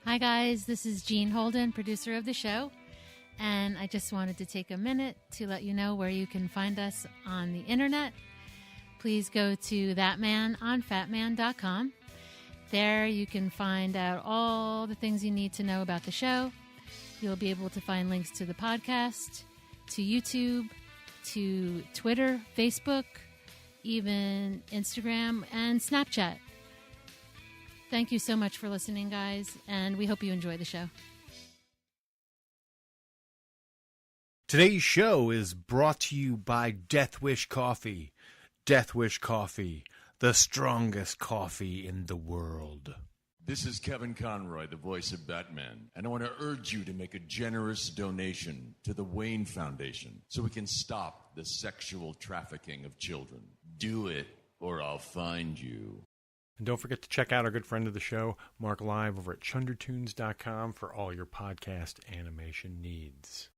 Hi guys, this is Jeanne Holden, producer of the show, and I just wanted to take a minute to let you know where you can find us on the internet. Please go to ThatMan on Fatman.com. There you can find out all the things you need to know about the show. You'll be able to find links to the podcast, to YouTube, to Twitter, Facebook, even Instagram and Snapchat. Thank you so much for listening, guys, and we hope you enjoy the show. Today's show is brought to you by Death Wish Coffee. Death Wish Coffee, the strongest coffee in the world. This is Kevin Conroy, the voice of Batman, and I want to urge you to make a generous donation to the Wayne Foundation so we can stop the sexual trafficking of children. Do it, or I'll find you. And don't forget to check out our good friend of the show, Mark Live, over at chundertunes.com for all your podcast animation needs.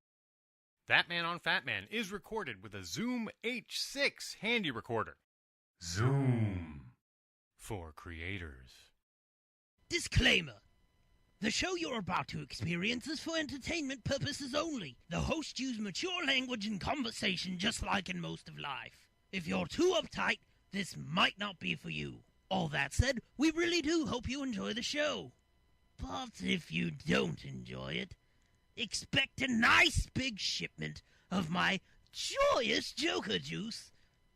ThatMan on Fatman is recorded with a Zoom H6 handy recorder. Zoom for creators. Disclaimer. The show you're about to experience is for entertainment purposes only. The hosts use mature language and conversation just like in most of life. If you're too uptight, this might not be for you. All that said, we really do hope you enjoy the show. But if you don't enjoy it, expect a nice big shipment of my joyous Joker juice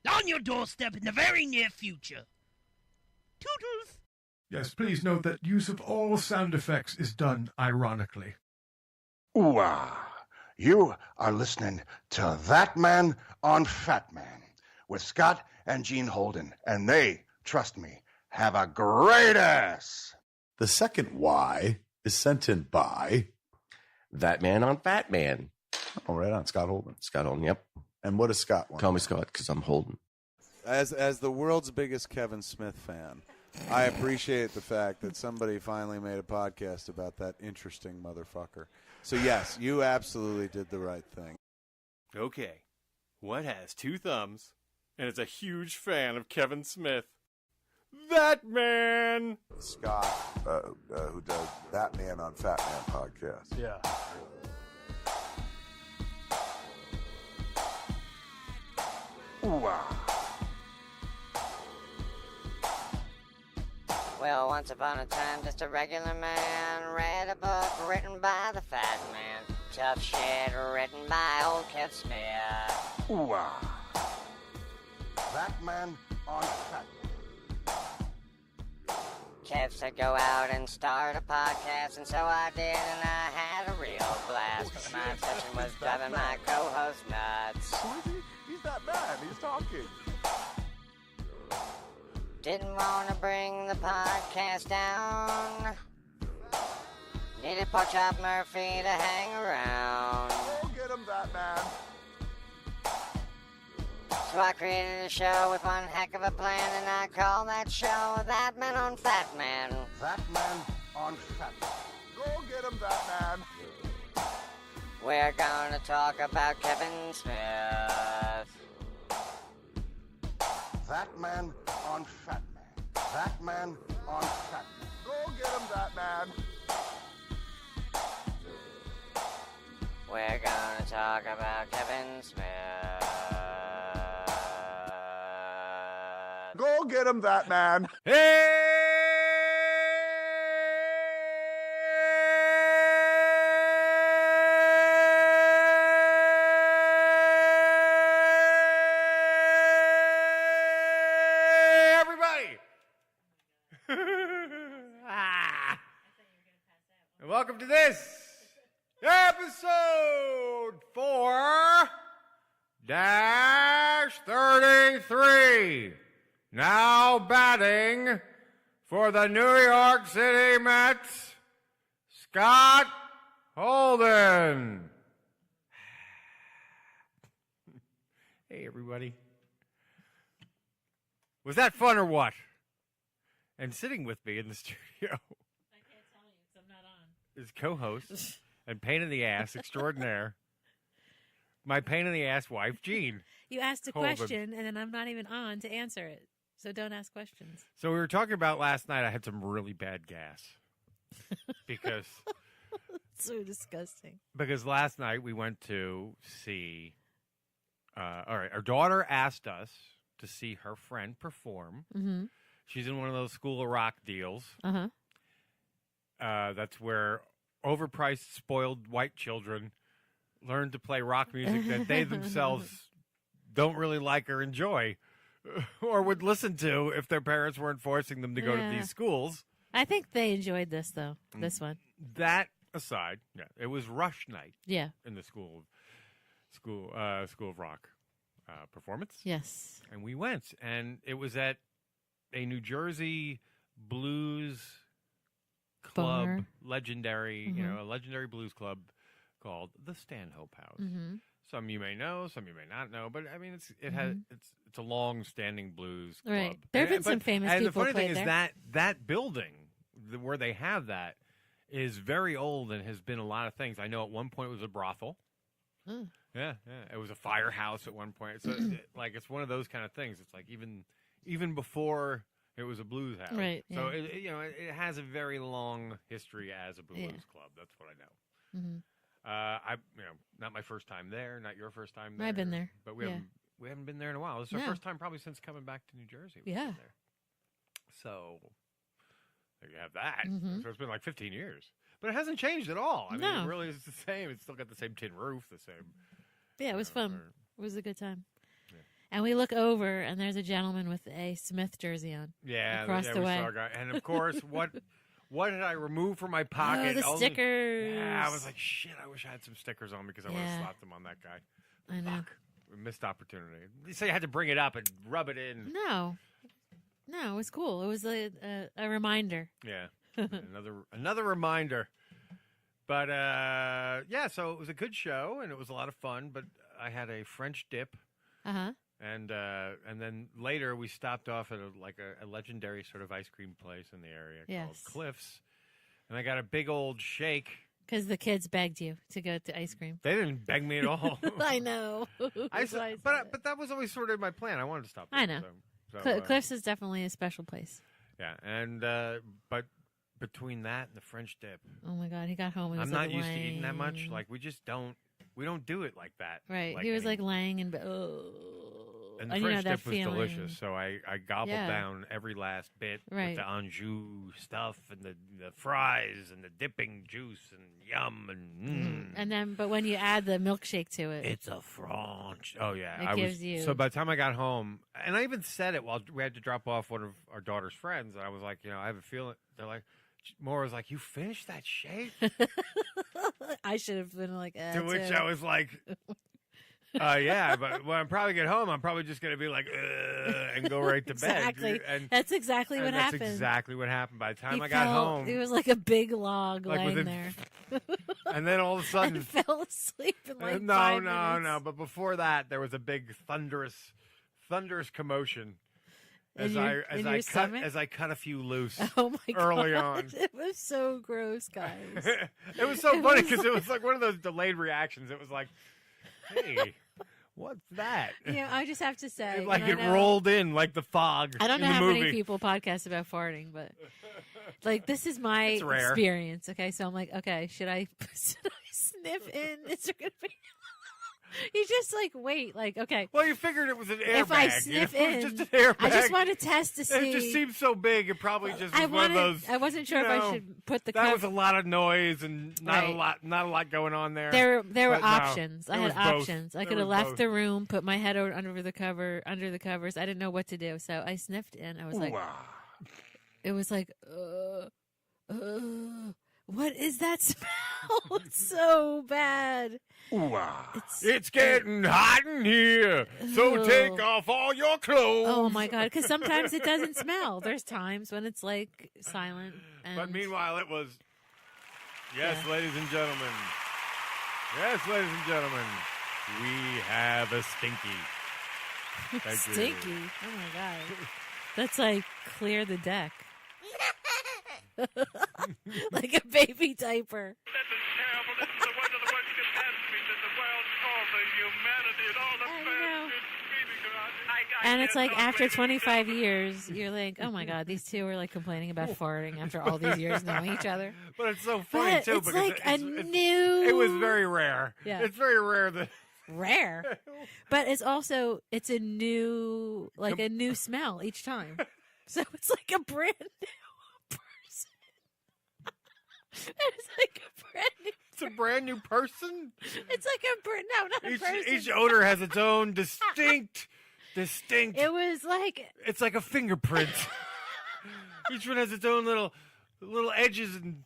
on your doorstep in the very near future. Toodles! Yes, please note that use of all sound effects is done ironically. Ooh-ah. You are listening to That Man on Fatman with Scott and Jeanne Holden, and they, trust me, have a great ass. The second Y is sent in by ThatMan on Fatman. Oh, right on. Scott Holden. Scott Holden, yep. And what does Scott want? Call me Scott because I'm Holden. As the world's biggest Kevin Smith fan, I appreciate the fact that somebody finally made a podcast about that interesting motherfucker. So, yes, you absolutely did the right thing. Okay, what has two thumbs and is a huge fan of Kevin Smith? That man! Scott, who does That Man on Fatman podcast. Yeah. Ooh-ah. Well, once upon a time, just a regular man read a book written by the Fat Man. Tough shit written by old Kev Smith. Ooh-ah. That Man on Fatman. Kev said go out and start a podcast, and so I did, and I had a real blast. But my obsession was driving my co-host nuts. Who is he? He's that man. He's talking. Didn't want to bring the podcast down. Needed Porkchop Murphy to hang around. Go get him, that man. So I created a show with one heck of a plan, and I call that show That Man on Fatman. That Man on Fatman. Go get him, that man. We're gonna talk about Kevin Smith. That Man on Fatman. That Man on Fatman. Go get him, that man. We're gonna talk about Kevin Smith. Go get him, that man. Hey! And welcome to this episode 4-33. Now batting for the New York City Mets, Scott Holden. Hey, everybody. Was that fun or what? And sitting with me in the studio is co-host and pain in the ass extraordinaire, my pain in the ass wife, Jeanne. You asked a Holden. question, and then I'm not even on to answer it. So don't ask questions. So we were talking about last night, I had some really bad gas. because So disgusting. because last night we went to see. All right, our daughter asked us to see her friend perform. Mm-hmm. She's in one of those School of Rock deals. Uh-huh. That's where overpriced, spoiled white children learn to play rock music that they themselves don't really like or enjoy or would listen to if their parents weren't forcing them to go to these schools. I think they enjoyed this, though, this one. That aside, yeah, it was rush night in the School of Rock performance. Yes. And we went, and it was at a New Jersey blues club, Bar. legendary, a legendary blues club called the Stanhope House. Mm-hmm. Some you may know, some you may not know, but I mean, it's a long-standing blues club. Right. There have been some famous people. And the funny thing there. is that building where they have that is very old and has been a lot of things. I know at one point it was a brothel. Oh. Yeah. It was a firehouse at one point. So it's one of those kind of things. It's like even before it was a blues house. Right. So yeah. it has a very long history as a blues club. That's what I know. Mm-hmm. Not my first time there, not your first time there. I've been there. But we haven't been there in a while. This is our first time probably since coming back to New Jersey. We've been there. So there you have that. Mm-hmm. So it's been like 15 years. But it hasn't changed at all. I mean, No. it really is the same. It's still got the same tin roof, the same. Yeah, it was fun. It was a good time. Yeah. And we look over, and there's a gentleman with a Smith jersey on. Yeah, across the we way. saw a guy. And of course, what did I remove from my pocket? Oh, the stickers. Yeah, I was like, shit, I wish I had some stickers on because I would have slapped them on that guy. I know. Fuck. Missed opportunity. You say you had to bring it up and rub it in. No, it was cool. It was a reminder. Yeah, another reminder. But so it was a good show and it was a lot of fun. But I had a French dip. Uh-huh. And then later we stopped off at a legendary sort of ice cream place in the area called Cliffs, and I got a big old shake. Because the kids begged you to go to ice cream. They didn't beg me at all. I know. But that was always sort of my plan. I wanted to stop there. I know. Cliffs is definitely a special place. Yeah, and but between that and the French dip, oh my God, he got home. I'm not used to eating that much. Like we don't do it like that. Right. He was like laying in bed. And the French dip was delicious, so I gobbled down every last bit with the Anjou stuff and the fries and the dipping juice and yum and And then, but when you add the milkshake to it, it's a French. Oh yeah, it gives you. So by the time I got home, and I even said it while we had to drop off one of our daughter's friends, and I was like, I have a feeling. They're like, Maura was like, you finished that shake? I should have been like, to which I was like. Yeah, but when I probably get home, I'm probably just going to be like, and go right to bed. Exactly. And that's exactly what happened. That's exactly what happened. By the time I got home. It was like a big log laying there. And then all of a sudden. I fell asleep in like 5 minutes. No. But before that, there was a big thunderous commotion. As I cut a few loose early on. It was so gross, guys. It was so funny because it was like one of those delayed reactions. It was like, hey, what's that? I just have to say. Like it rolled in like the fog. I don't know in the how movie. many people podcast about farting, but like this is my experience. Okay, so I'm like, okay, should I sniff in? Is there gonna be? You just like wait, like okay. Well, you figured it was an airbag. If I sniff in, just an airbag. I just want to test to see. It just seemed so big. It probably just was one of those. I wasn't sure if I should put the. That was a lot of noise and not a lot going on there. There were options. I had options. I could have left both. the room, put my head under the covers. I didn't know what to do, so I sniffed in. I was like, it was like, what is that smell? It's so bad. It's getting hot in here, so take off all your clothes. Oh my God, because sometimes it doesn't smell. There's times when it's like silent. But meanwhile, it was, ladies and gentlemen. Yes, ladies and gentlemen, we have a stinky. Stinky? Oh my God. That's like clear the deck. Like a baby diaper. This is terrible. This is one of the worst catastrophes in the world. All the humanity and all the bad screaming And it's like after 25 years, you're like, oh my God, these two are like complaining about farting after all these years knowing each other. But it's so funny too It's because like new. It was very rare. Yeah. It's very rare that rare, but it's a new smell each time. So it's like a brand new person. It's like a brand new. It's a brand new person. It's like not a person. Each odor has its own distinct. It was like it's like a fingerprint. Each one has its own little edges and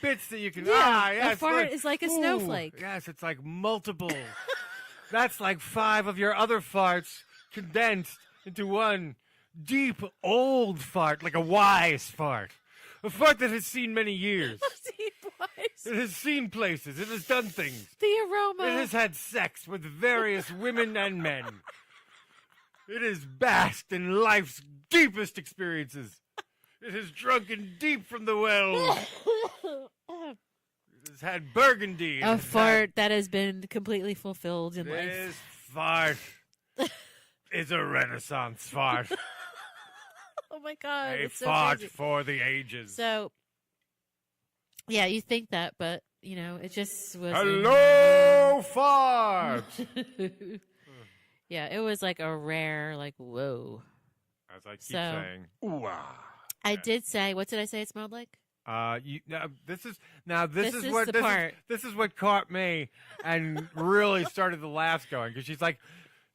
bits that you can. A fart is like a snowflake. Yes, it's like multiple. That's like 5 of your other farts condensed into one deep old fart, like a wise fart, a fart that has seen many years. It has seen places. It has done things. The aroma. It has had sex with various women and men. It has basked in life's deepest experiences. It has drunken deep from the well. It has had burgundy. A fart that has been completely fulfilled in life. This fart is a Renaissance fart. Oh my God. A it's so fart crazy. for the ages. So, yeah, you think that, but, it just was. Hello, fart! Yeah, it was like a rare, like, whoa. As I keep saying. Ooh-ah. I did say, what did I say it smelled like? This is what caught me and really started the laughs going, because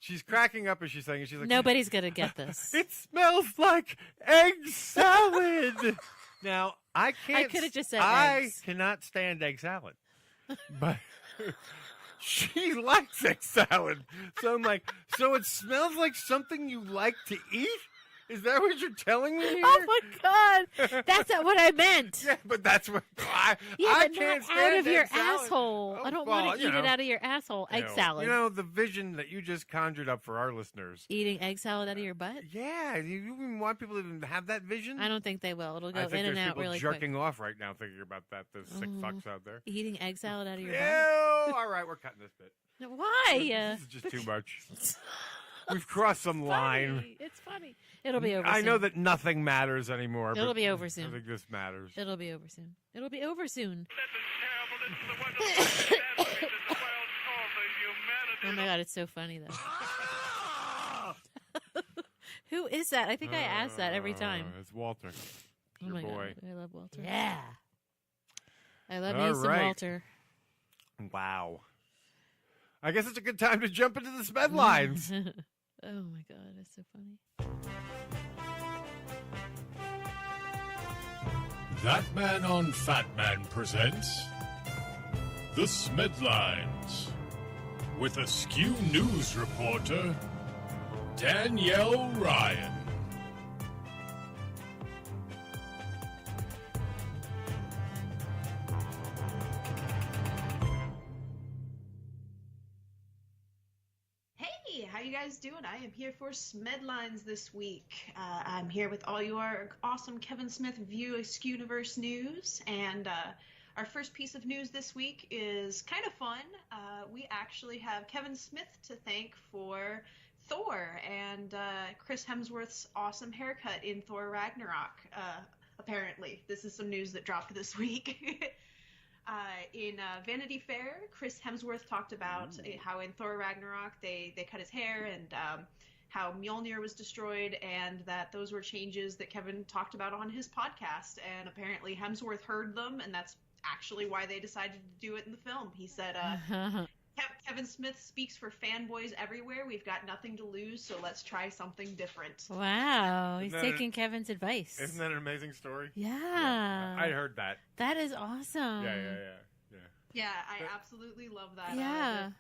she's cracking up as she's saying it. She's like, nobody's gonna get this. It smells like egg salad. Now I could have just said eggs. I cannot stand egg salad, but she likes egg salad. So I'm like, so it smells like something you like to eat? Is that what you're telling me here? Oh my God, that's not what I meant. Yeah, but that's what I can't stand out of your salad. asshole. I don't want to eat it out of your asshole. Egg salad. The vision that you just conjured up for our listeners. Eating egg salad out of your butt? Yeah, you even want people to even have that vision? I don't think they will. It'll go I think in and there's out people really jerking quick. off right now thinking about that. Those sick fucks out there. Eating egg salad out of your butt? All right, we're cutting this bit. Why? This is just too much. We've crossed some line. It's funny. It'll be over soon. I know that nothing matters anymore. It'll be over soon. I think this matters. It'll be over soon. It'll be over soon. Oh my God, it's so funny though. Who is that? I think I ask that every time. It's Walter. Oh your my boy. God, I love Walter. Yeah. I love me some Walter. Wow. I guess it's a good time to jump into the smeadlines. Oh my God, that's so funny. ThatMan on Fatman presents The Smeadlines with Askew News reporter Danielle Ryan. How you guys doing? I am here for Smedlines this week. I'm here with all your awesome Kevin Smith View Askewniverse news, and our first piece of news this week is kind of fun. We actually have Kevin Smith to thank for Thor and Chris Hemsworth's awesome haircut in Thor Ragnarok. Apparently, this is some news that dropped this week. In Vanity Fair, Chris Hemsworth talked about how in Thor Ragnarok they cut his hair and how Mjolnir was destroyed, and that those were changes that Kevin talked about on his podcast. And apparently Hemsworth heard them, and that's actually why they decided to do it in the film. He said, Kevin Smith speaks for fanboys everywhere. We've got nothing to lose, so let's try something different. Wow, he's taking Kevin's advice. Isn't that an amazing story? Yeah. I heard that. That is awesome. Yeah, I absolutely love that. Yeah.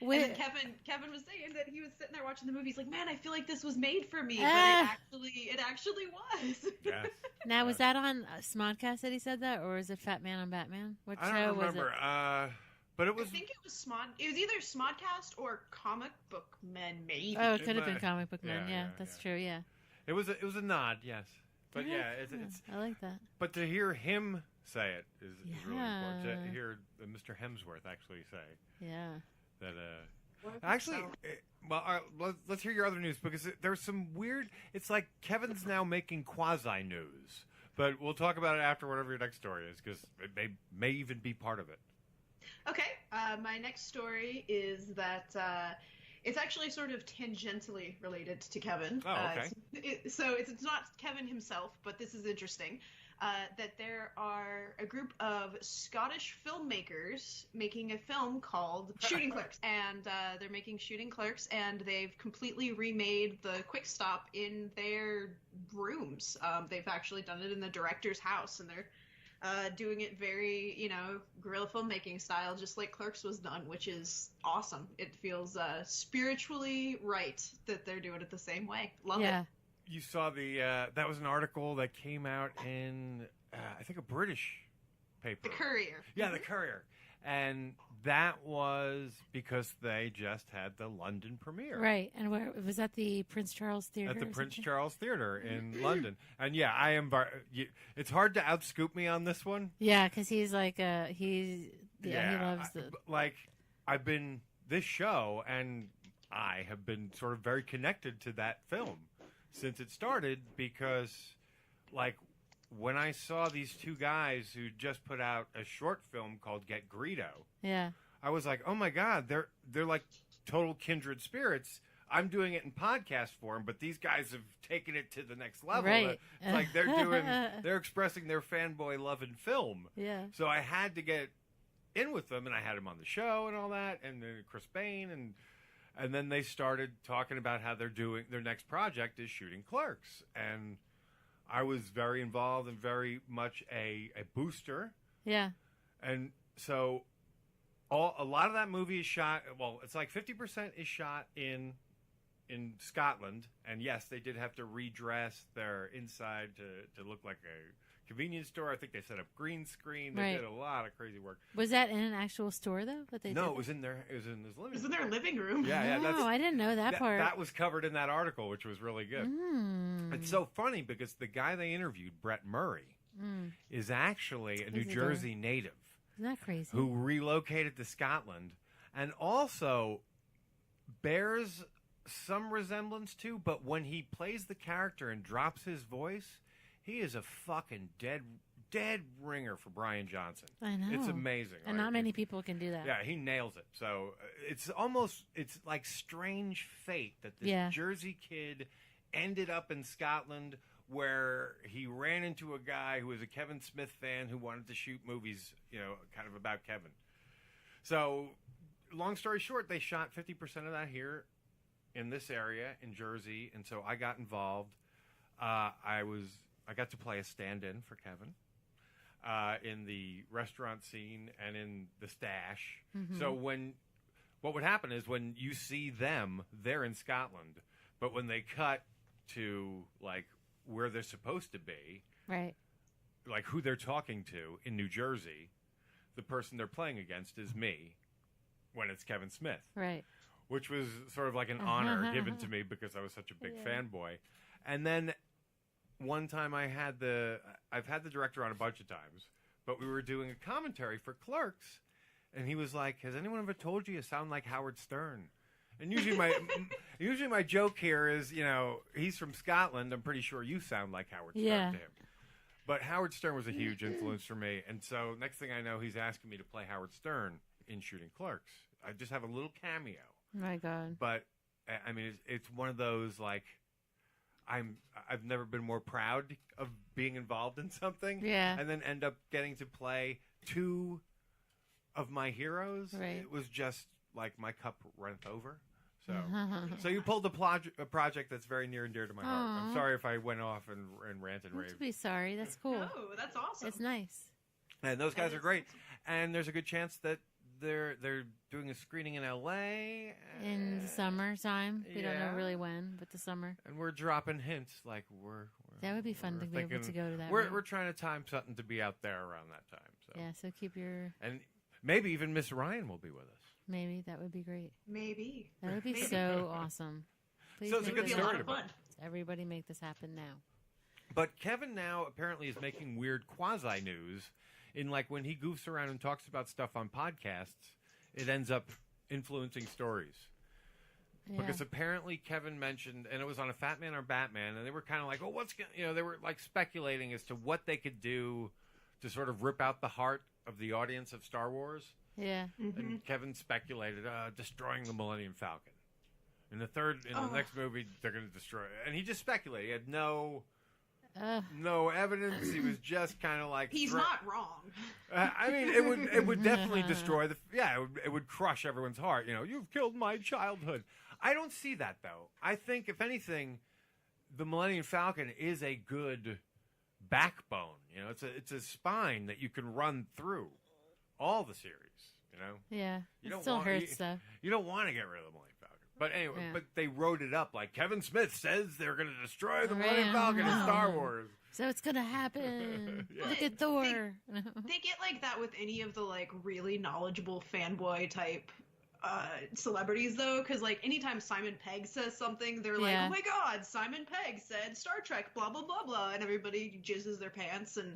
And then Kevin was saying that he was sitting there watching the movie. He's like, man, I feel like this was made for me, but it actually was. Yes. Now, was that on SModcast that he said that, or is it Fatman on Batman? What I show don't remember. was it? But it was. I think it was It was either Smodcast or Comic Book Men, maybe. Oh, it could have been Comic Book Men. Yeah, that's true. Yeah. It was a nod, yes. But it's I like that. But to hear him say it is really important. To Yeah. hear Mr. Hemsworth actually say Yeah. that. Actually, let's hear your other news, because there's some weird. It's like Kevin's now making quasi news, but we'll talk about it after whatever your next story is, because it may even be part of it. Okay, my next story is that it's actually sort of tangentially related to Kevin. Oh, okay. So it's not Kevin himself, but this is interesting. That there are a group of Scottish filmmakers making a film called Shooting Clerks. And they're making Shooting Clerks, and they've completely remade the quick stop in their rooms. They've actually done it in the director's house, and they're doing it very, guerrilla filmmaking style, just like Clerks was done, which is awesome. It feels spiritually right that they're doing it the same way. Love it. You saw that was an article that came out in, I think, a British paper. The Courier. Yeah, the Courier. And that was because they just had the London premiere. Right. And where was that, the Prince Charles Theatre? At the Prince Charles Theatre in London. And yeah, I am. It's hard to outscoop me on this one. Yeah, because he's like, he loves the. I've been, this show and I have been sort of very connected to that film since it started, because, when I saw these two guys who just put out a short film called Get Greedo, I was like, oh my God, they're like total kindred spirits. I'm doing it in podcast form, but these guys have taken it to the next level. Right. It's like they're expressing their fanboy love in film. Yeah. So I had to get in with them, and I had them on the show and all that, and then Chris Bain, and then they started talking about how they're doing their next project is Shooting Clerks, and I was very involved and very much a booster. Yeah. And so a lot of that movie is shot, well, it's like 50% is shot in Scotland, and yes, they did have to redress their inside to look like a convenience store. I think they set up green screen. They did a lot of crazy work. Was that in an actual store though? No, it was in their. It was in his living room. It was in their living room. Yeah. Oh, I didn't know that part. That was covered in that article, which was really good. It's so funny because the guy they interviewed, Brett Murray, is actually a New Jersey native. Isn't that crazy? Who relocated to Scotland, and also bears some resemblance to, but when he plays the character and drops his voice, he is a fucking dead ringer for Brian Johnson. I know. It's amazing. And not many people can do that. Yeah, he nails it. So it's like strange fate that this Jersey kid ended up in Scotland, where he ran into a guy who was a Kevin Smith fan who wanted to shoot movies, kind of about Kevin. So long story short, they shot 50% of that here in this area in Jersey, and so I got involved. I got to play a stand-in for Kevin in the restaurant scene and in the stash. Mm-hmm. So what would happen is when you see them, they're in Scotland, but when they cut to where they're supposed to be, right, like who they're talking to in New Jersey, the person they're playing against is me when it's Kevin Smith. Right. Which was sort of like an honor given to me because I was such a big fanboy. And then one time I've had the director on a bunch of times, but we were doing a commentary for Clerks, and he was like, "Has anyone ever told you sound like Howard Stern?" And usually my joke here is, he's from Scotland. I'm pretty sure you sound like Howard Stern to him. But Howard Stern was a huge influence for me, and so next thing I know, he's asking me to play Howard Stern in Shooting Clerks. I just have a little cameo. My God. But I mean, it's one of those I've never been more proud of being involved in something. Yeah. And then end up getting to play two of my heroes. Right. It was just like my cup runneth over. So you pulled a project that's very near and dear to my heart. I'm sorry if I went off and rant and raved. Don't be sorry. That's cool. No, that's awesome. It's nice. And those guys are great. And there's a good chance that they're doing a screening in LA in the summertime. We don't know really when, but the summer. And we're dropping hints like we're that would be fun to be able to go to that. We're trying to time something to be out there around that time. So yeah, so keep your and maybe even Miss Ryan will be with us. Maybe that would be great. Maybe that would be so awesome. Please so it's a good story to fun. Everybody make this happen now. But Kevin now apparently is making weird quasi news. In when he goofs around and talks about stuff on podcasts, it ends up influencing stories. Because apparently Kevin mentioned, and it was on a Fatman or Batman, and they were kind of like, oh, they were like speculating as to what they could do to sort of rip out the heart of the audience of Star Wars. Yeah. And Kevin speculated destroying the Millennium Falcon. In the next movie, they're going to destroy it. And he just speculated. He had no evidence. He was just kind of like... He's not wrong. I mean, it would definitely destroy it would crush everyone's heart. You've killed my childhood. I don't see that, though. I think, if anything, the Millennium Falcon is a good backbone. It's a spine that you can run through all the series. Yeah. It still hurts, though. You don't want to get rid of the Millennium Falcon. But anyway, but they wrote it up like Kevin Smith says they're going to destroy the Millennium Falcon in Star Wars. So it's going to happen. Look at Thor. They get like that with any of the like really knowledgeable fanboy type celebrities, though, because like anytime Simon Pegg says something, they're like, oh my god, Simon Pegg said Star Trek, blah blah blah blah, and everybody jizzes their pants. And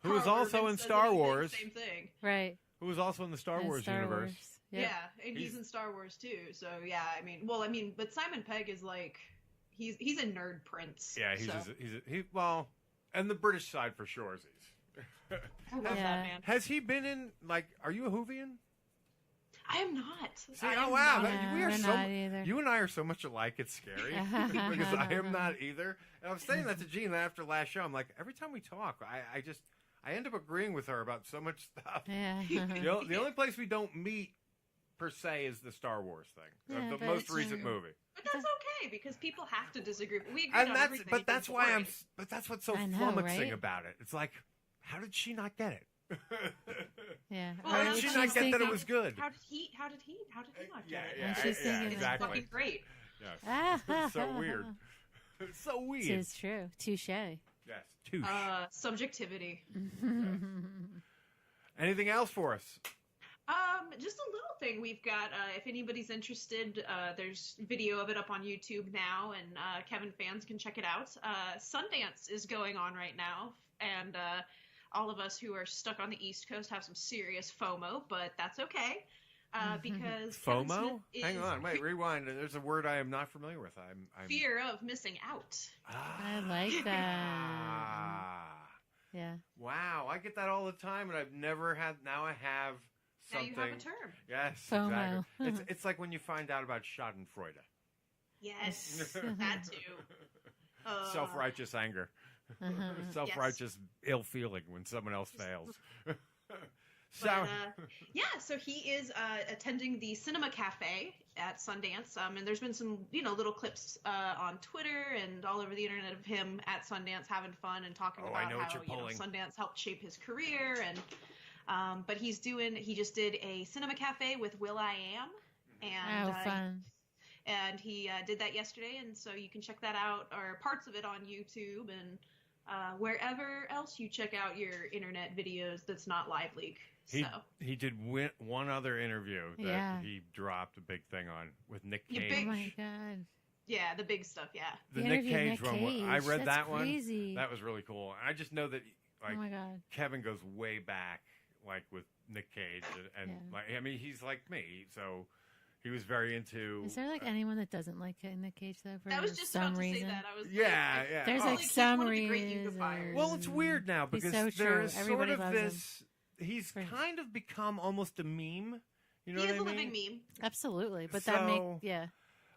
who was also in Star Wars, same thing, right? Who was also in the Star Wars universe. Yeah, and he's in Star Wars too. So yeah, but Simon Pegg is like he's a nerd prince. Yeah, well, and the British side for sure. I love that man. Has he been in like? Are you a Whovian? I am not. See, wow, we are so. You and I are so much alike. It's scary because I am not either. And I was saying that to Jeanne after last show. I'm like, every time we talk, I end up agreeing with her about so much stuff. Yeah. The only place we don't meet per se is the Star Wars thing, the most recent movie. But that's okay because people have to disagree. We agree on everything. But that's why But that's what's so flummoxing about it. It's like, how did she not get it? Yeah. How did she not get that it was good? How did he not get it? And she's thinking exactly. Fucking great. Yes. It's so weird. It's so weird. It's true. Touche. Yes. Touche. Subjectivity. Anything else for us? Just a little thing we've got. If anybody's interested, there's video of it up on YouTube now, and Kevin fans can check it out. Sundance is going on right now, and all of us who are stuck on the East Coast have some serious FOMO, but that's okay. Because FOMO? Hang on, wait, rewind. There's a word I am not familiar with. I'm fear of missing out. I like that. Yeah. Wow, I get that all the time, and I've never had. Now I have something. Now you have a term. Yes, FOMO. Exactly. It's like when you find out about Schadenfreude. Yes, that too. Self-righteous anger. Self-righteous ill feeling when someone else fails. So he is attending the Cinema Cafe at Sundance, and there's been some little clips on Twitter and all over the internet of him at Sundance having fun and talking about how Sundance helped shape his career. And but he just did a Cinema Cafe with will.i.am, and fun. And he did that yesterday, and so you can check that out, or parts of it, on YouTube and wherever else you check out your internet videos that's not Live Leak. He did one other interview that he dropped a big thing on with Nick Cage. Oh my god! Yeah, the big stuff. Yeah, the Nick Cage one. I read that crazy. one. That was really cool. And I just know that oh my god, Kevin goes way back, like with Nick Cage, and like he's like me, so. He was very into. Is there like anyone that doesn't like Nick Cage though? For I was just some about reason? to say that. I was There's like some reason. Well, it's weird now because so there's Everybody sort of loves this. Him. He's kind of become almost a meme. You know what I mean? He is a living meme. Absolutely, but that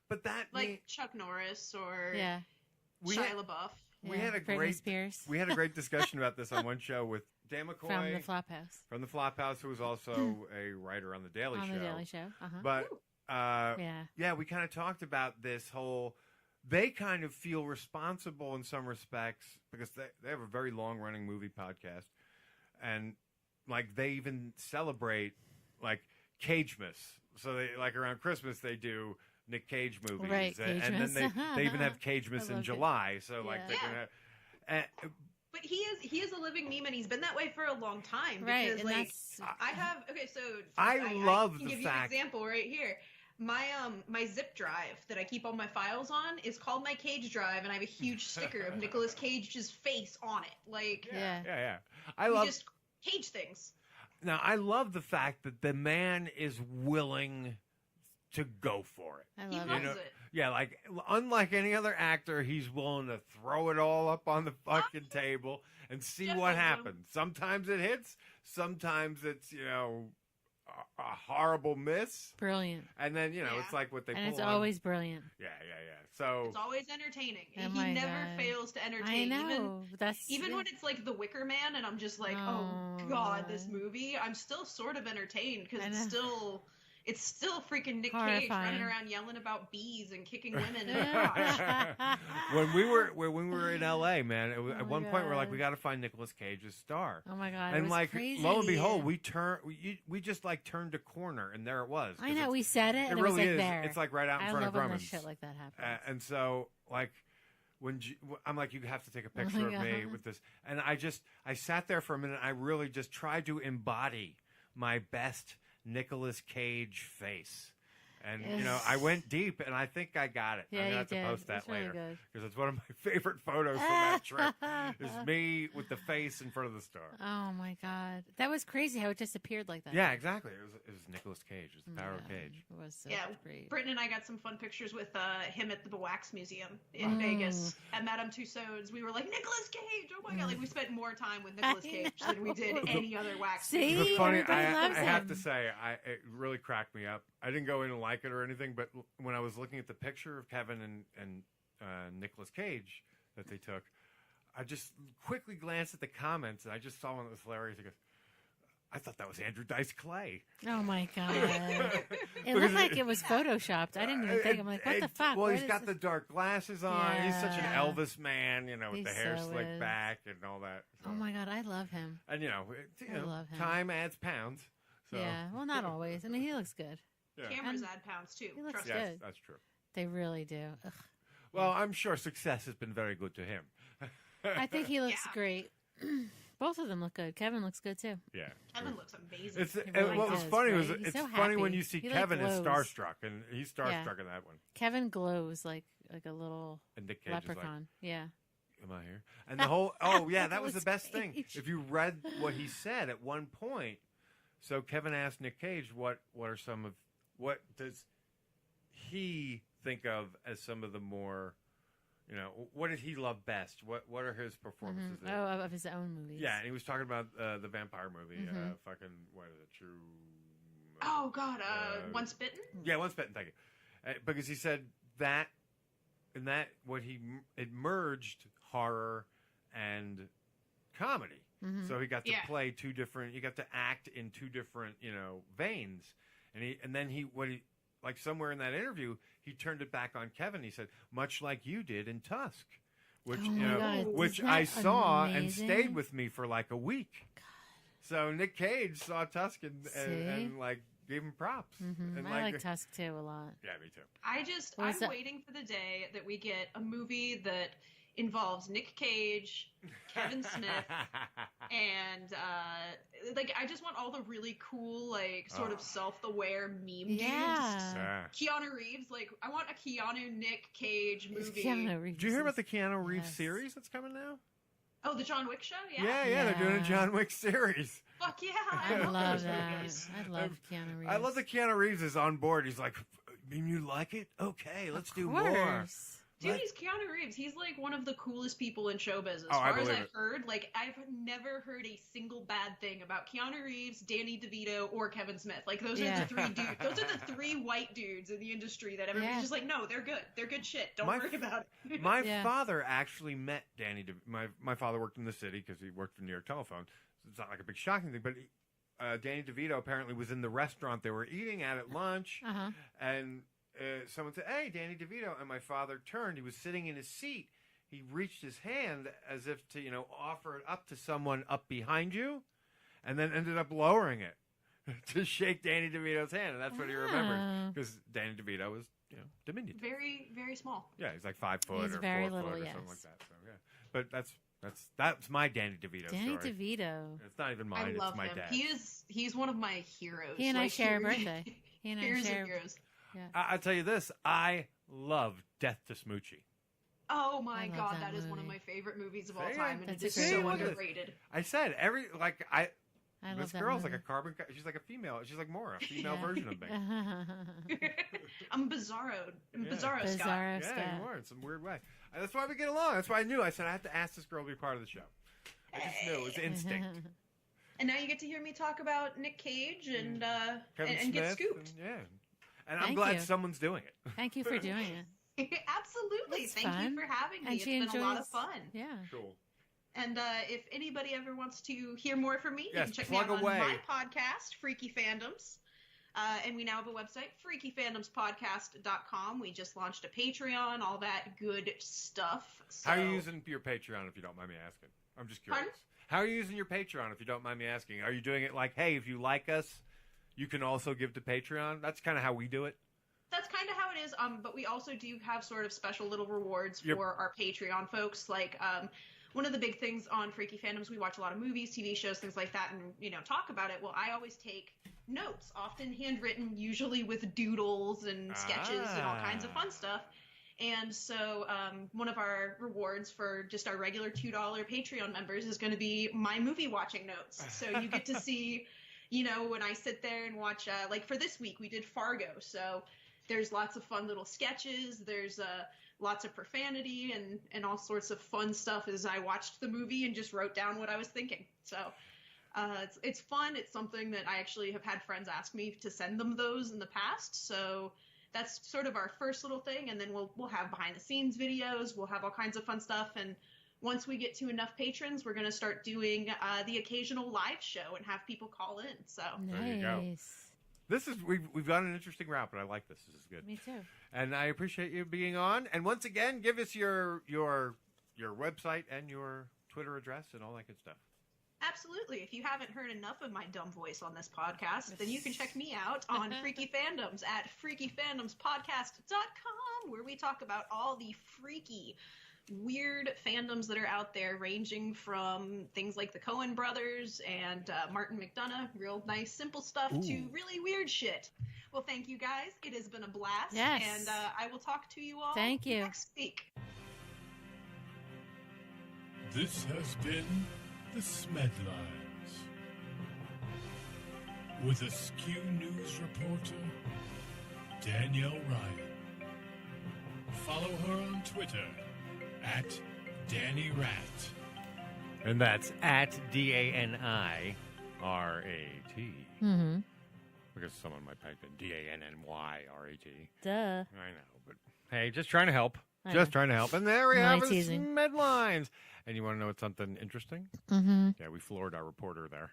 But that like Chuck Norris or Shia LaBeouf. We had a great discussion about this on one show with Dan McCoy from the Flophouse. From the Flophouse, who was also a writer on the Daily Show. On the Daily Show, But we kind of talked about this whole. They kind of feel responsible in some respects because they have a very long running movie podcast, and like they even celebrate like Cagemas. So they like around Christmas they do Nick Cage movies, right? And then they even have Cagemas in July. So like they're gonna. But he is a living meme, and he's been that way for a long time. Right, because, and like, I have so I love I can the give fact. You an example right here. My zip drive that I keep all my files on is called my Cage drive, and I have a huge sticker of Nicolas Cage's face on it. Like, I love just Cage things. Now I love the fact that the man is willing to go for it. I He love loves it. it. Yeah, like unlike any other actor, he's willing to throw it all up on the fucking table and see Just what like him. happens. Sometimes it hits, sometimes it's a horrible miss, Brilliant. and then Yeah. it's like what they And pull it's on. always brilliant. Yeah. So It's always entertaining. Oh He my never God. fails to I entertain. know. Even when it's like The Wicker Man, and I'm just like, oh God, this movie. I'm still sort of entertained because I it's know. still freaking Nick Cage Horrifying. running around yelling about bees and kicking women. when we were in LA, man, Oh at my one point we're like, God. we got to find Nicolas Cage's star. Oh my God. It And was like, crazy. lo and behold, we just like turned a corner, and there it was. I know. We said it, and It it was really like is. there. It's like right out in I front love of when Grumman's. shit like that happens. And so, like, I'm like, you have to take a Oh my picture of me God. with this. And I sat there for a minute. I really just tried to embody my best Nicolas Cage face. And, I went deep, and I think I got it. Yeah, I'm going to you have to did. post that It's really later. good. Because it's one of my favorite photos from that trip. Is me with the face in front of the star. Oh my God. That was crazy how it just appeared like that. Yeah, exactly. It was Nicolas Cage. It was the Oh my power of God. Cage. It was so Yeah, great. Britton and I got some fun pictures with him at the Wax Museum in Vegas at Madame Tussauds. We were like, Nicolas Cage! Oh my God! Like, we spent more time with Nicolas Cage than we did any other Wax See? Museum. The funny, Everybody I loves have him. to say, it really cracked me up. I didn't go in and like it or anything, but when I was looking at the picture of Kevin and Nicolas Cage that they took, I just quickly glanced at the comments, and I just saw one that was hilarious. He goes, I thought that was Andrew Dice Clay. Oh my God. It looked like it was photoshopped. I didn't even think. I'm like, what the fuck? Well, What he's is got this? the dark glasses on. He's such an Yeah. Elvis man, with He the hair so slicked is. back and all that. So. Oh my God, I love him. And I love him. time adds pounds. So. Yeah, well, not always. I mean, he looks good. Yeah. Cameras And add pounds too. he looks Trust good. me. Yes, that's true. They really do. Ugh. Well, I'm sure success has been very good to him. I think he looks Yeah. great. Both of them look good. Kevin looks good too. Yeah. Kevin looks amazing. It's He really what was does, funny right? was He's it's so funny when happy. you see He, like, Kevin is glows. starstruck, and he's starstruck in that one. Kevin glows like a little And Nick Cage is like, leprechaun. Yeah. am I here? And the whole that was the Nicolas best thing. Cage. If you read what he said at one point, so Kevin asked Nick Cage what does he think of as some of the more, what did he love best? What are his performances? Mhm. Oh, of his own movies. Yeah, and he was talking about the vampire movie, Mhm. fucking what is it? True. Oh God, Once Bitten. Yeah, Once Bitten. Thank you. Because he said that, and that it merged horror and comedy. Mhm. So he got to Yeah. play two different. You got to act in two different, veins. And then like somewhere in that interview, he turned it back on Kevin. He said, much like you did in Tusk, which Oh my God, which isn't I that saw and amazing? stayed with me for like a week. So Nick Cage saw Tusk and See? like gave him props. Mhm. And I like Tusk too a lot. Yeah, me too. Was I'm that- waiting for the day that we get a movie that involves Nick Cage, Kevin Smith, and I just want all the really cool, sort of self-aware meme dudes. Yeah. Keanu Reeves, I want a Keanu Nick Cage movie. Keanu Reeves Did you hear about is- the Keanu Reeves yes. series that's coming now? Oh, the John Wick show? Yeah, they're doing a Yeah. John Wick series. Fuck yeah! I love love those that. movies. I love Keanu Reeves. I love that Keanu Reeves is on board. He's like, you like it? Okay, let's do more. course. Dude, he's Keanu Reeves. He's one of the coolest people in showbiz. As Oh, I far as believe I've it. heard, I've never heard a single bad thing about Keanu Reeves, Danny DeVito, or Kevin Smith. Those are the three dudes. Those are the three white dudes in the industry that everybody's just no, they're good. They're good shit. Don't worry about it. My father actually met Danny. My father worked in the city because he worked for New York Telephone. So it's not like a big shocking thing, but Danny DeVito apparently was in the restaurant they were eating at lunch, and someone said, "Hey, Danny DeVito," and my father turned. He was sitting in his seat. He reached his hand as if to, offer it up to someone up behind you, and then ended up lowering it to shake Danny DeVito's hand, and that's what he remembered because Danny DeVito was, diminutive. Very, very small. Yeah, he's like 5 foot He's or very 4 little, foot or yes. something like that. So yeah, but that's my Danny DeVito Danny story. DeVito. It's not even mine. I love it's my him. dad's. He's one of my heroes. He and I share a he really- birthday. He and I Heroes share. of heroes. Yeah. I'll tell you this. I love Death to Smoochie. Oh my I love God, that that is one of movie. my favorite movies of all See? time, and That's it is a great so movie. underrated. I said I this love that girl's movie. like a carbon. She's like a female. She's like Maura, a female Yeah. version of me. Bizarro Scott. Bizarro Scott. Yeah, you are in some weird way. That's why we get along. That's why I knew. I said I have to ask this girl to be part of the show. I just knew. It was instinct. And now you get to hear me talk about Nick Cage and Kevin get Smith, scooped. And I'm glad someone's doing it. Thank you for doing it. Absolutely. That's Thank fun. you for having me. And It's she been a lot of enjoys- fun. Yeah. Cool. And if anybody ever wants to hear more from me, Yes, you can check me out plug away. on my podcast, Freaky Fandoms. And we now have a website, freakyfandomspodcast.com. We just launched a Patreon, all that good stuff. So, How are you using your Patreon, if you don't mind me asking? I'm just curious. Pardon? How are you using your Patreon, if you don't mind me asking? Are you doing it like, hey, if you like us, you can also give to Patreon? That's kind of how we do it. That's kind of how it is. But we also do have sort of special little rewards for Yep. our Patreon folks. Like, one of the big things on Freaky Fandoms, we watch a lot of movies, TV shows, things like that, and, talk about it. Well, I always take notes, often handwritten, usually with doodles and sketches and all kinds of fun stuff. And so one of our rewards for just our regular $2 Patreon members is going to be my movie watching notes. So you get to see, when I sit there and watch, like for this week, we did Fargo. So there's lots of fun little sketches. There's lots of profanity and all sorts of fun stuff as I watched the movie and just wrote down what I was thinking. So it's fun. It's something that I actually have had friends ask me to send them those in the past. So that's sort of our first little thing, and then we'll have behind the scenes videos. We'll have all kinds of fun stuff, and once we get to enough patrons, we're going to start doing the occasional live show and have people call in. So There you go. This is we've gone an interesting route, but I like this. This is good. Me too. And I appreciate you being on. And once again, give us your website and your Twitter address and all that good stuff. Absolutely. If you haven't heard enough of my dumb voice on this podcast, then you can check me out on Freaky Fandoms at freakyfandomspodcast.com, where we talk about all the freaky, weird fandoms that are out there, ranging from things like the Coen brothers and Martin McDonagh, real nice, simple stuff, to really weird shit. Well, thank you guys. It has been a blast. Yes. And I will talk to you all Thank you. next week. This has been the Smedlines with Askew News reporter Danielle Ryan. Follow her on Twitter at Danny Rat. And that's at DANIRAT. Mm-hmm. Because someone might type in DANNYRAT. Duh. I know, but hey, just trying to help. I Just know. trying to help. And there we No, have I'm the teasing. Smedlines. And you want to know what's something interesting? Mm-hmm. Yeah, we floored our reporter there.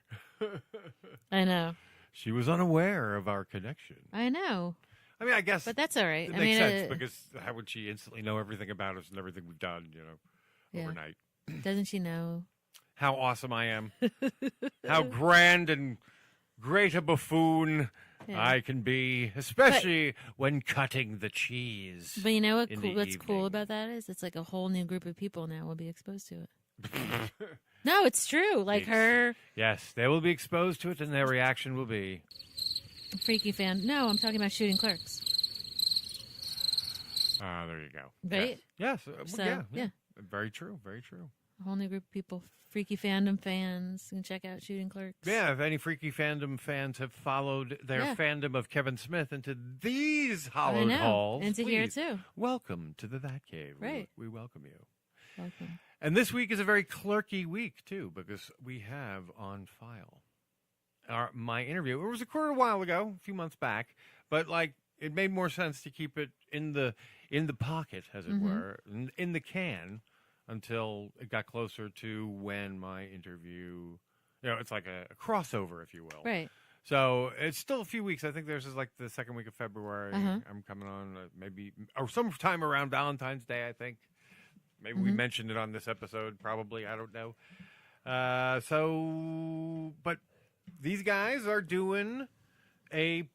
I know. She was unaware of our connection. I know. I mean, I guess. But that's all right. It I makes mean, sense because how would she instantly know everything about us and everything we've done, Yeah. overnight? Doesn't she know? How awesome I am. How grand and great a buffoon I can be, especially when cutting the cheese. But you know what? in the What's evening. cool about that is it's like a whole new group of people now will be exposed to it. No, it's true. Like her Yes, they will be exposed to it, and their reaction will be freaky fan. No, I'm talking about shooting Clerks. there you go. Right? Yes. So, yeah. Very true. Very true. A whole new group of people, freaky fandom fans, can check out Shooting Clerks. Yeah, if any Freaky Fandom fans have followed their fandom of Kevin Smith into these hollowed halls, and to hear it please, too. Welcome to the That Cave. Right. We welcome you. Welcome. And this week is a very clerky week, too, because we have on file my interview. It was recorded a while ago, a few months back, but it made more sense to keep it in the pocket, as it were, in the can, until it got closer to when my interview, it's like a crossover, if you will. Right. So it's still a few weeks. I think there's like the second week of February. I'm coming on maybe, or sometime around Valentine's Day, I think. Maybe we mentioned it on this episode, probably. I don't know. But these guys are doing a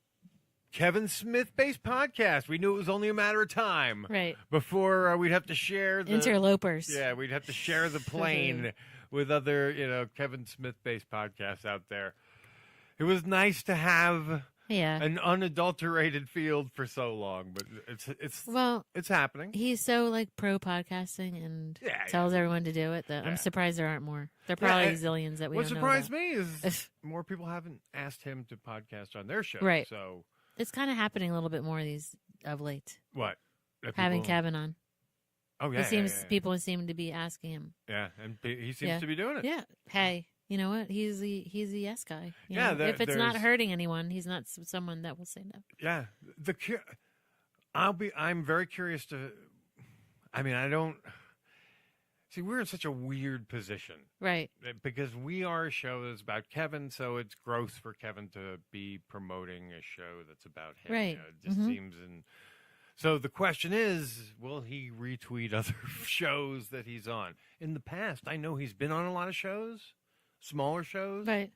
Kevin Smith-based podcast. We knew it was only a matter of time, right, before we'd have to share the interlopers. Yeah, we'd have to share the plane with other, Kevin Smith-based podcasts out there. It was nice to have an unadulterated field for so long, but it's happening. He's so pro podcasting and tells everyone to do it that I'm surprised there aren't more. There are probably zillions that we don't know about. What surprised me is more people haven't asked him to podcast on their show. Right. So it's kind of happening a little bit more of late. What? having Kevin on. Oh, yeah, People seem to be asking him. Yeah, and he seems to be doing it. Yeah. Hey, you know what? He's the yes guy. Yeah. If it's not hurting anyone, he's not someone that will say no. Yeah. I'm very curious to. I mean, I don't. See, we're in such a weird position. Right. Because we are a show that's about Kevin, so it's gross for Kevin to be promoting a show that's about him. Right. It just seems. So the question is, will he retweet other shows that he's on? In the past, I know he's been on a lot of shows, smaller shows. Right.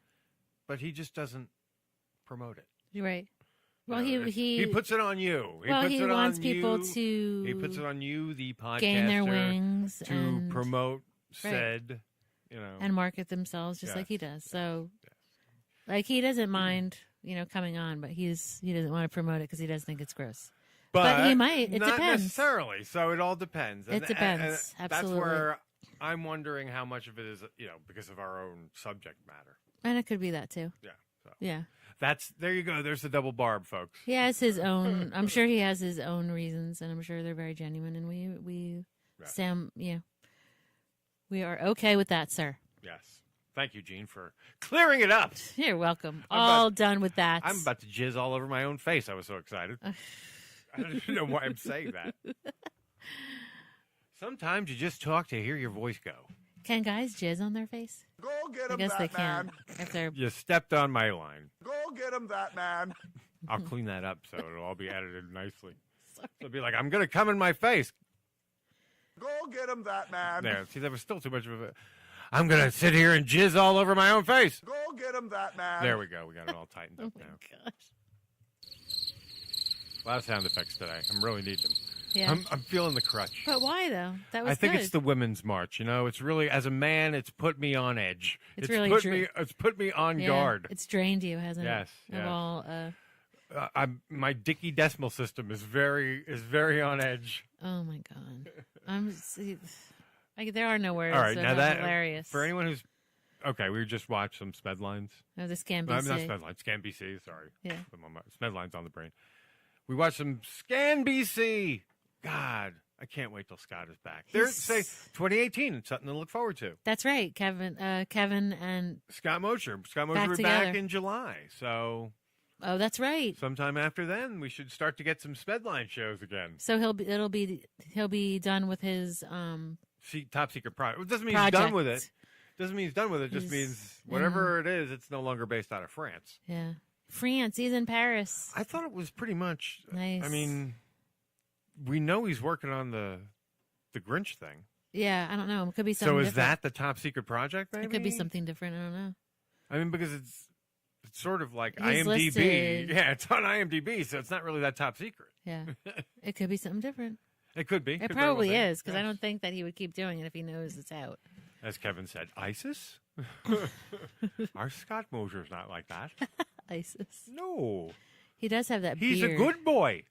But he just doesn't promote it. Right. Well, he puts it on you. He wants people to. He puts it on you, the podcaster, gain their wings to promote said, and market themselves just like he does. So, like he doesn't mind, coming on, but he doesn't want to promote it because he doesn't think it's gross. But he might. It not depends. Necessarily. So it all depends. It depends. And absolutely. That's where I'm wondering how much of it is, because of our own subject matter. And it could be that too. Yeah. So. Yeah. There you go. There's the double barb, folks. He has his own. I'm sure he has his own reasons, and I'm sure they're very genuine. And we are okay with that, sir. Yes. Thank you, Jeanne, for clearing it up. You're welcome. All done with that. I'm about to jizz all over my own face. I was so excited. I don't know why I'm saying that. Sometimes you just talk to hear your voice go. Can guys jizz on their face? Go get him, I guess they can. If they're... You stepped on my line. Go get him, that man. I'll clean that up so it'll all be edited nicely. Sorry. It'll be like, I'm going to come in my face. Go get him, that man. There. See, that was still too much of a... I'm going to sit here and jizz all over my own face. Go get him, that man. There we go. We got it all tightened up now. Oh, my gosh. A lot of sound effects today. I'm really needing them. Yeah. I'm feeling the crutch. But why, though? That was I think good. it's the Women's March. It's really, as a man, it's put me on edge. It's put me on guard. It's drained you, hasn't it? Yes. All, my Dickie decimal system is very on edge. Oh my God. There are no words. All right, so now that's hilarious. For anyone who's okay, we just watched some Smedlines. No, the Scam BC. Not Smedlines, Scam BC. Sorry. Yeah. Smedlines on the brain. We watched some Scan BC. God, I can't wait till Scott is back. Say 2018. It's something to look forward to. That's right, Kevin and Scott Mosher. Scott Mosher will be back in July. So. Oh, that's right. Sometime after then, we should start to get some Smedline shows again. So he'll be done with his top secret project. It doesn't mean he's done with it. Doesn't mean he's done with it. It just means whatever it is, it's no longer based out of France. Yeah. France. He's in Paris. I thought it was pretty much. Nice. I mean, we know he's working on the Grinch thing. Yeah, I don't know. It could be something So is different. that the top secret project, maybe? It could be something different. I don't know. I mean, because it's sort of like He's IMDb. listed. Yeah, it's on IMDb, so it's not really that top secret. Yeah. It could be something different. It could be. It probably is, because I don't think that he would keep doing it if he knows it's out. As Kevin said, ISIS? Our Scott Mosher's not like that. ISIS. No. He does have that He's beard. a good boy.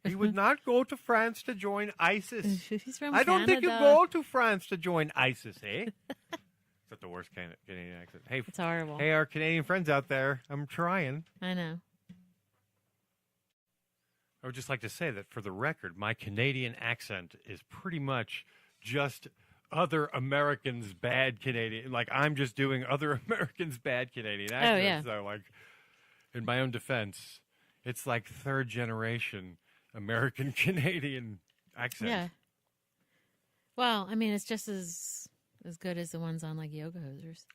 He would not go to France to join ISIS. He's from I don't think you Canada. go to France to join ISIS, eh? Is that the worst Canadian accent? Hey, it's horrible. Hey, our Canadian friends out there, I'm trying. I know. I would just like to say that for the record, my Canadian accent is pretty much just other Americans' bad Canadian. Like, I'm just doing other Americans' bad Canadian accents. Oh, yeah. So, like, in my own defense, it's like third generation American Canadian accent. Yeah. Well, I mean, it's just as good as the ones on, like, Yoga Hosers.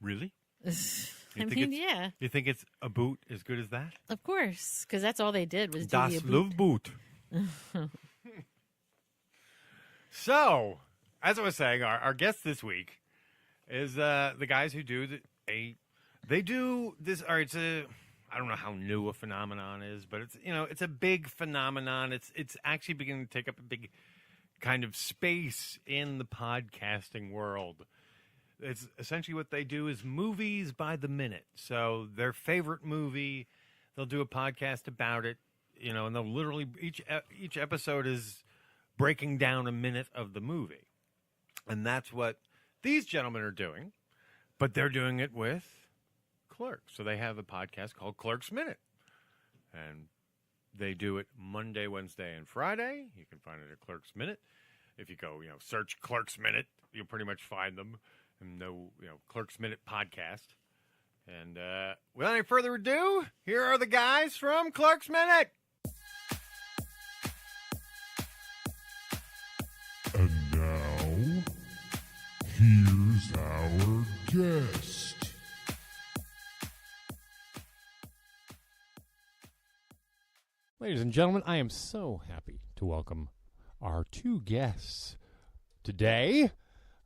Really? I mean, yeah. You think it's a boot as good as that? Of course, because that's all they did was do Das the Love Boot. So, as I was saying, our guest this week is the guys who do they do this. Or it's I don't know how new a phenomenon is, but it's a big phenomenon. It's actually beginning to take up a big kind of space in the podcasting world. It's essentially what they do is movies by the minute. So their favorite movie, they'll do a podcast about it, and they'll literally each episode is breaking down a minute of the movie. And that's what these gentlemen are doing, but they're doing it with Clerks. So they have a podcast called Clerks Minute. And They do it Monday, Wednesday, and Friday. You can find it at Clerks Minute. If you go, search Clerks Minute, you'll pretty much find them. And Clerks Minute podcast. And without any further ado, here are the guys from Clerks Minute. And now, here's our guest. Ladies and gentlemen, I am so happy to welcome our two guests today.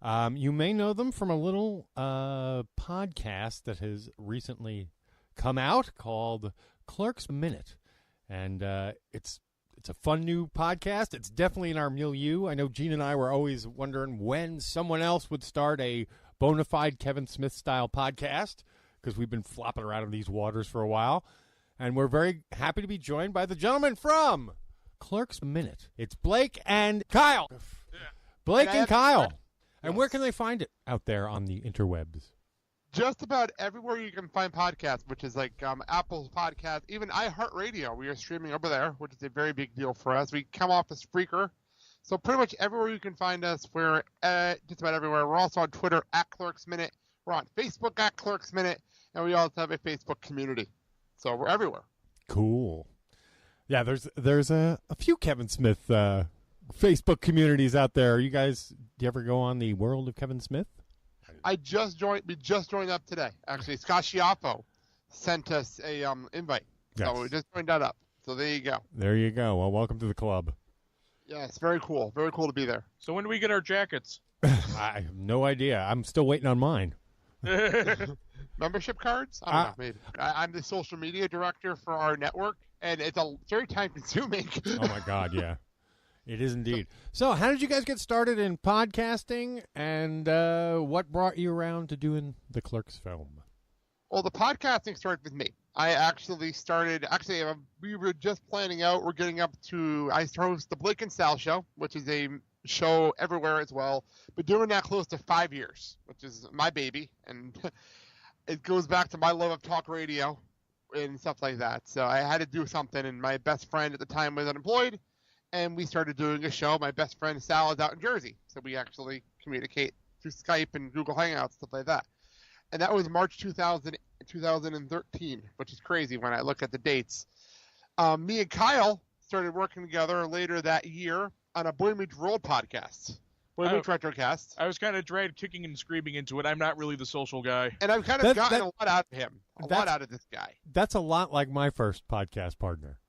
You may know them from a little podcast that has recently come out called Clerks Minute. And it's a fun new podcast. It's definitely in our milieu. I know Jeanne and I were always wondering when someone else would start a bona fide Kevin Smith-style podcast, because we've been flopping around in these waters for a while. And we're very happy to be joined by the gentlemen from Clerks Minute. It's Blake and Kyle. Yeah. Blake and Kyle. And where can they find it out there on the interwebs? Just about everywhere you can find podcasts, which is like Apple's podcast, even iHeartRadio. We are streaming over there, which is a very big deal for us. We come off of Spreaker. So pretty much everywhere you can find us, we're just about everywhere. We're also on Twitter at Clerks Minute. We're on Facebook at Clerks Minute. And we also have a Facebook community. So we're everywhere. Cool. Yeah, there's a few Kevin Smith Facebook communities out there. You guys, do you ever go on the World of Kevin Smith? We just joined up today. Actually, Scott Schiaffo sent us a invite. Yes. So we just joined that up. So there you go. There you go. Well, welcome to the club. Yes, very cool. Very cool to be there. So when do we get our jackets? I have no idea. I'm still waiting on mine. Membership cards? I don't know, maybe. I'm the social media director for our network, and it's very time-consuming. Oh, my God, yeah. It is indeed. So how did you guys get started in podcasting, and what brought you around to doing the Clerks film? Well, the podcasting started with me. I actually started – we were just planning out. We're getting up to – I host the Blake and Sal Show, which is a show everywhere as well. Been doing that close to 5 years, which is my baby, and – it goes back to my love of talk radio and stuff like that. So I had to do something, and my best friend at the time was unemployed, and we started doing a show. My best friend Sal is out in Jersey, so we actually communicate through Skype and Google Hangouts, stuff like that. And that was March 2013, which is crazy when I look at the dates. Me and Kyle started working together later that year on a Boy Meets World podcast. Retrocast. I was kind of dragged kicking and screaming into it. I'm not really the social guy. And I've kind of gotten a lot out of him. A lot out of this guy. That's a lot like my first podcast partner,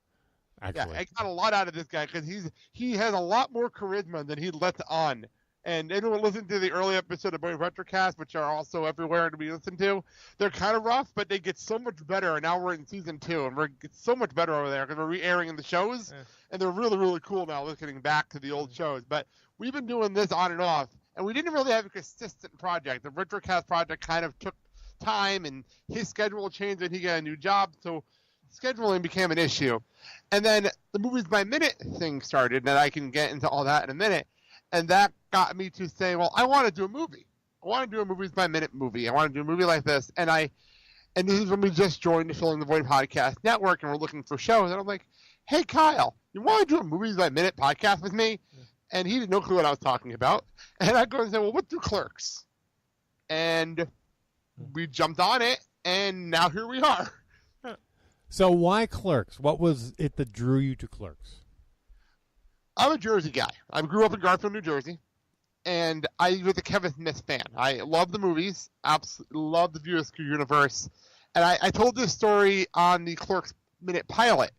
actually. Yeah, I got a lot out of this guy because he has a lot more charisma than he lets on. And anyone listen to the early episode of Boy Retrocast, which are also everywhere to be listened to, they're kind of rough, but they get so much better. And now we're in season 2, and we're so much better over there because we're re-airing the shows. Yeah. And they're really, really cool now listening back to the old shows. But we've been doing this on and off, and we didn't really have a consistent project. The Retrocast project kind of took time, and his schedule changed when he got a new job, so scheduling became an issue. And then the Movies by Minute thing started, and I can get into all that in a minute. And that got me to say, well, I want to do a movie. I want to do a Movies by Minute movie. I want to do a movie like this. And this is when we just joined the Filling the Void podcast network, and we're looking for shows. And I'm like, hey, Kyle, you want to do a Movies by Minute podcast with me? Yeah. And he had no clue what I was talking about. And I go and say, well, let's do Clerks. And we jumped on it, and now here we are. So why Clerks? What was it that drew you to Clerks? I'm a Jersey guy. I grew up in Garfield, New Jersey, and I was a Kevin Smith fan. I love the movies, absolutely love the View Askew universe. And I told this story on the Clerks Minute pilot,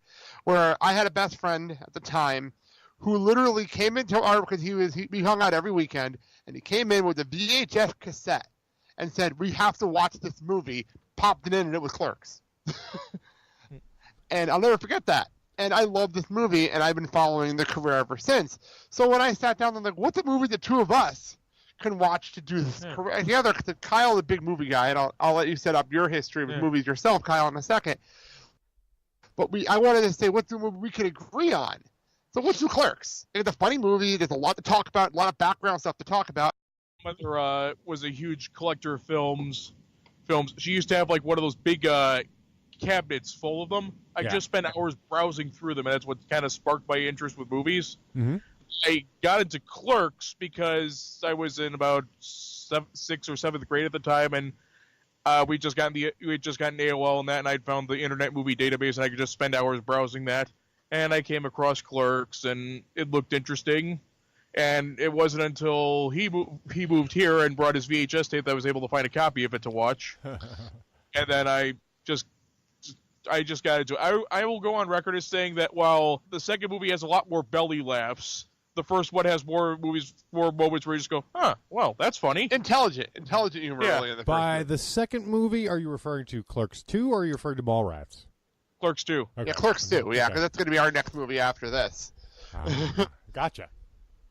where I had a best friend at the time who literally came into our, because we hung out every weekend, and he came in with a VHS cassette and said, we have to watch this movie, popped it in, and it was Clerks. And I'll never forget that. And I love this movie, and I've been following the career ever since. So when I sat down, I'm like, what's a movie the two of us can watch to do this career together? Because Kyle's a big movie guy, and I'll let you set up your history with movies yourself, Kyle, in a second. But I wanted to say, what's a movie we could agree on? So let's do Clerks. It's a funny movie. There's a lot to talk about, a lot of background stuff to talk about. My mother was a huge collector of films. She used to have like one of those big cabinets full of them. I Yeah. just spent hours browsing through them, and that's what kind of sparked my interest with movies. Mm-hmm. I got into Clerks because I was in about 6th or 7th grade at the time, and we just got AOL and that, and I'd found the Internet Movie Database, and I could just spend hours browsing that. And I came across Clerks, and it looked interesting. And it wasn't until he moved here and brought his VHS tape that I was able to find a copy of it to watch. And then I just got into it. I will go on record as saying that while the second movie has a lot more belly laughs, the first one has more moments where you just go, huh, well, that's funny. Intelligent humor. Yeah. Really in the By first the second movie, are you referring to Clerks 2 or are you referring to Mallrats? Clerks 2. Okay. Yeah, Clerks 2. Yeah, because Okay. that's going to be our next movie after this. Gotcha.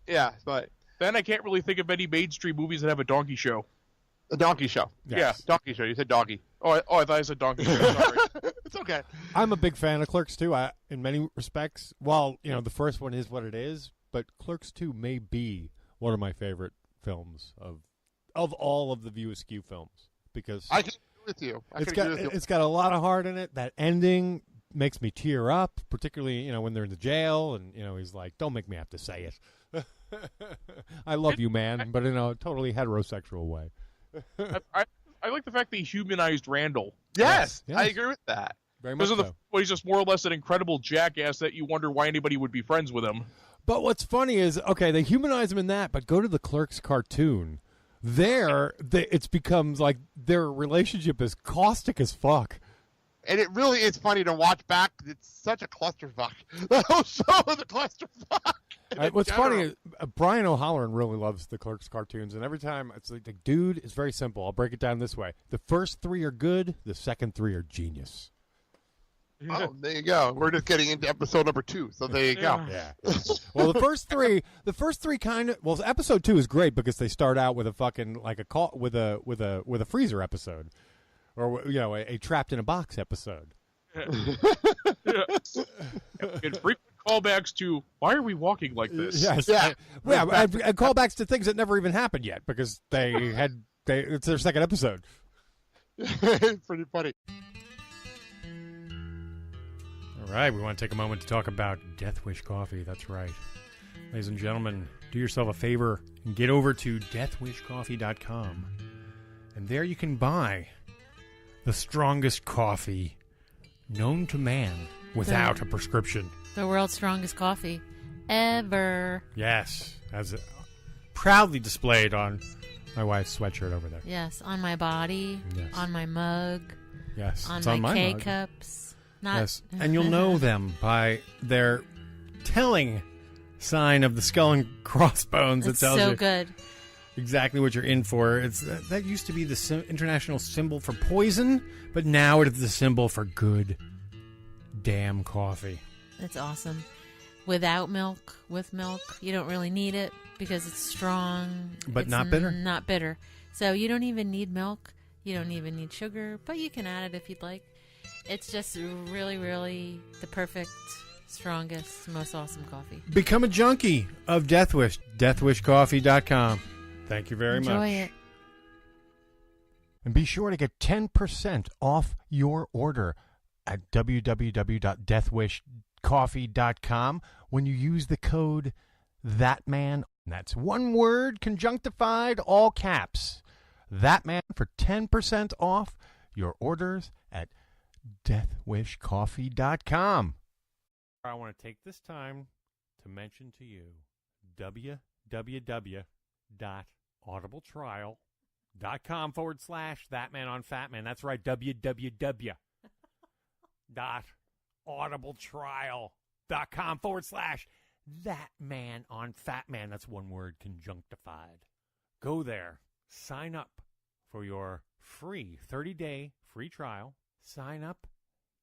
Yeah, but then I can't really think of any mainstream movies that have a donkey show. A donkey show. Yes. Yeah. Donkey show. You said doggy. I thought I said donkey show. Sorry. It's okay. I'm a big fan of Clerks 2 in many respects. Well, the first one is what it is, but Clerks 2 may be one of my favorite films of all of the View Askew films because I can agree with you. it's got a lot of heart in it. That ending makes me tear up, particularly when they're in the jail and he's like, "Don't make me have to say it." I love you, man, but in a totally heterosexual way. I like the fact that he humanized Randall. Yes, Yes. I agree with that. Very much Because so. he's just more or less an incredible jackass that you wonder why anybody would be friends with him. But what's funny is, okay, they humanize him in that, but go to the Clerks cartoon. It becomes like their relationship is caustic as fuck. And it really is funny to watch back. It's such a clusterfuck. The whole show is a clusterfuck. What's funny is Brian O'Halloran really loves the Clerks cartoons, and every time it's like, dude, it's very simple. I'll break it down this way: the first 3 are good, the second 3 are genius. Oh, there you go. We're just getting into episode number 2, so there you go. Yeah. Well, the first three kind of. Well, episode 2 is great because they start out with a fucking like a call with a freezer episode, or a trapped in a box episode. And frequent callbacks to why are we walking like this? Yes. Yeah. And callbacks to things that never even happened yet because it's their second episode. It's pretty funny. All right, we want to take a moment to talk about Death Wish Coffee. That's right. Ladies and gentlemen, do yourself a favor and get over to deathwishcoffee.com. And there you can buy the strongest coffee known to man without a prescription. The world's strongest coffee ever. Yes, as proudly displayed on my wife's sweatshirt over there. Yes, on my body, Yes. on my mug, Yes, on it's my on my mug. K-cups. Not... Yes, and you'll know them by their telling sign of the skull and crossbones that It's tells so you good. exactly what you're in for. It's that used to be the international symbol for poison, but now it is the symbol for good damn coffee. It's awesome. Without milk, with milk, you don't really need it because it's strong. But it's not bitter? Not bitter. So you don't even need milk. You don't even need sugar, but you can add it if you'd like. It's just really, really the perfect, strongest, most awesome coffee. Become a junkie of Death Wish. DeathWishCoffee.com. Thank you very much. Enjoy it. And be sure to get 10% off your order at www.deathwishcoffee.com when you use the code ThatMan. That's one word, conjunctified, all caps. ThatMan for 10% off your orders at deathwishcoffee.com. I want to take this time to mention to you www.audibletrial.com/ThatManOnFatMan. That's right, www.audibletrial.com/ThatManOnFatMan. That's one word, conjunctified. Go there, sign up for your free 30-day free trial. Sign up,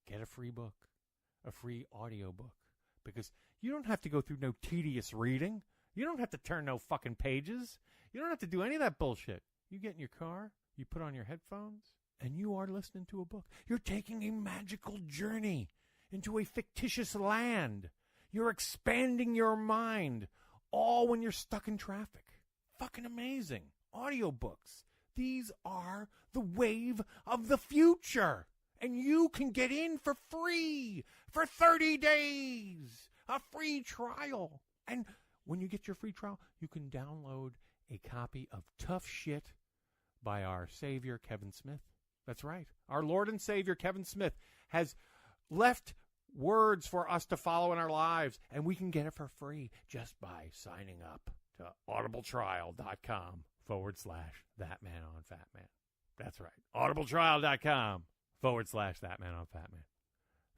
get a free book, a free audiobook, because you don't have to go through no tedious reading. You don't have to turn no fucking pages. You don't have to do any of that bullshit. You get in your car, you put on your headphones, and you are listening to a book. You're taking a magical journey into a fictitious land. You're expanding your mind, all when you're stuck in traffic. Fucking amazing. Audiobooks. These are the wave of the future. and you can get in for free for 30 days. A free trial. And when you get your free trial, you can download a copy of Tough Shit by our Savior, Kevin Smith. That's right. Our Lord and Savior, Kevin Smith, has left words for us to follow in our lives, and we can get it for free just by signing up to audibletrial.com/ThatManOnFatMan. That's right. audibletrial.com/ThatManOnFatMan.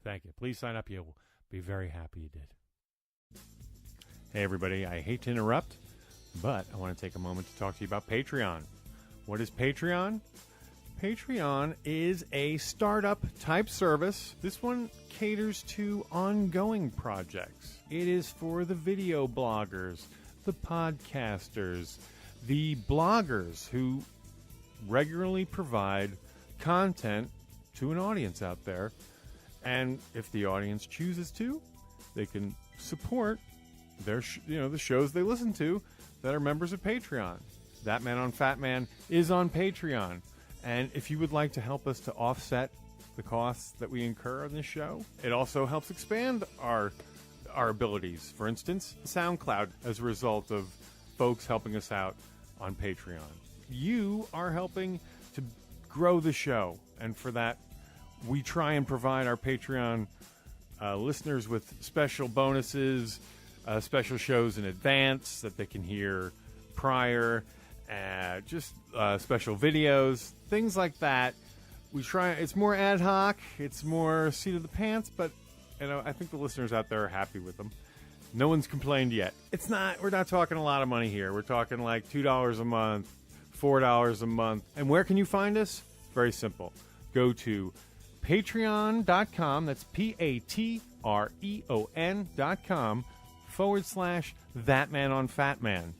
Thank you. Please sign up. You'll be very happy you did. Hey, everybody. I hate to interrupt, but I want to take a moment to talk to you about Patreon. What is Patreon? Patreon is a startup type service. This one caters to ongoing projects. It is for the video bloggers, the podcasters, the bloggers who regularly provide content to an audience out there. And if the audience chooses to, they can support their the shows they listen to that are members of Patreon. That Man on Fat Man is on Patreon. And if you would like to help us to offset the costs that we incur on this show, it also helps expand our abilities. For instance, SoundCloud, as a result of folks helping us out on Patreon. You are helping to grow the show. And for that, we try and provide our Patreon listeners with special bonuses, special shows in advance that they can hear prior, just special videos, things like that. We try. It's more ad hoc. It's more seat of the pants, but I think the listeners out there are happy with them. No one's complained yet. We're not talking a lot of money here. We're talking like $2 a month, $4 a month. And where can you find us? Very simple. Go to patreon.com. That's patreon.com/ThatManOnFatMan.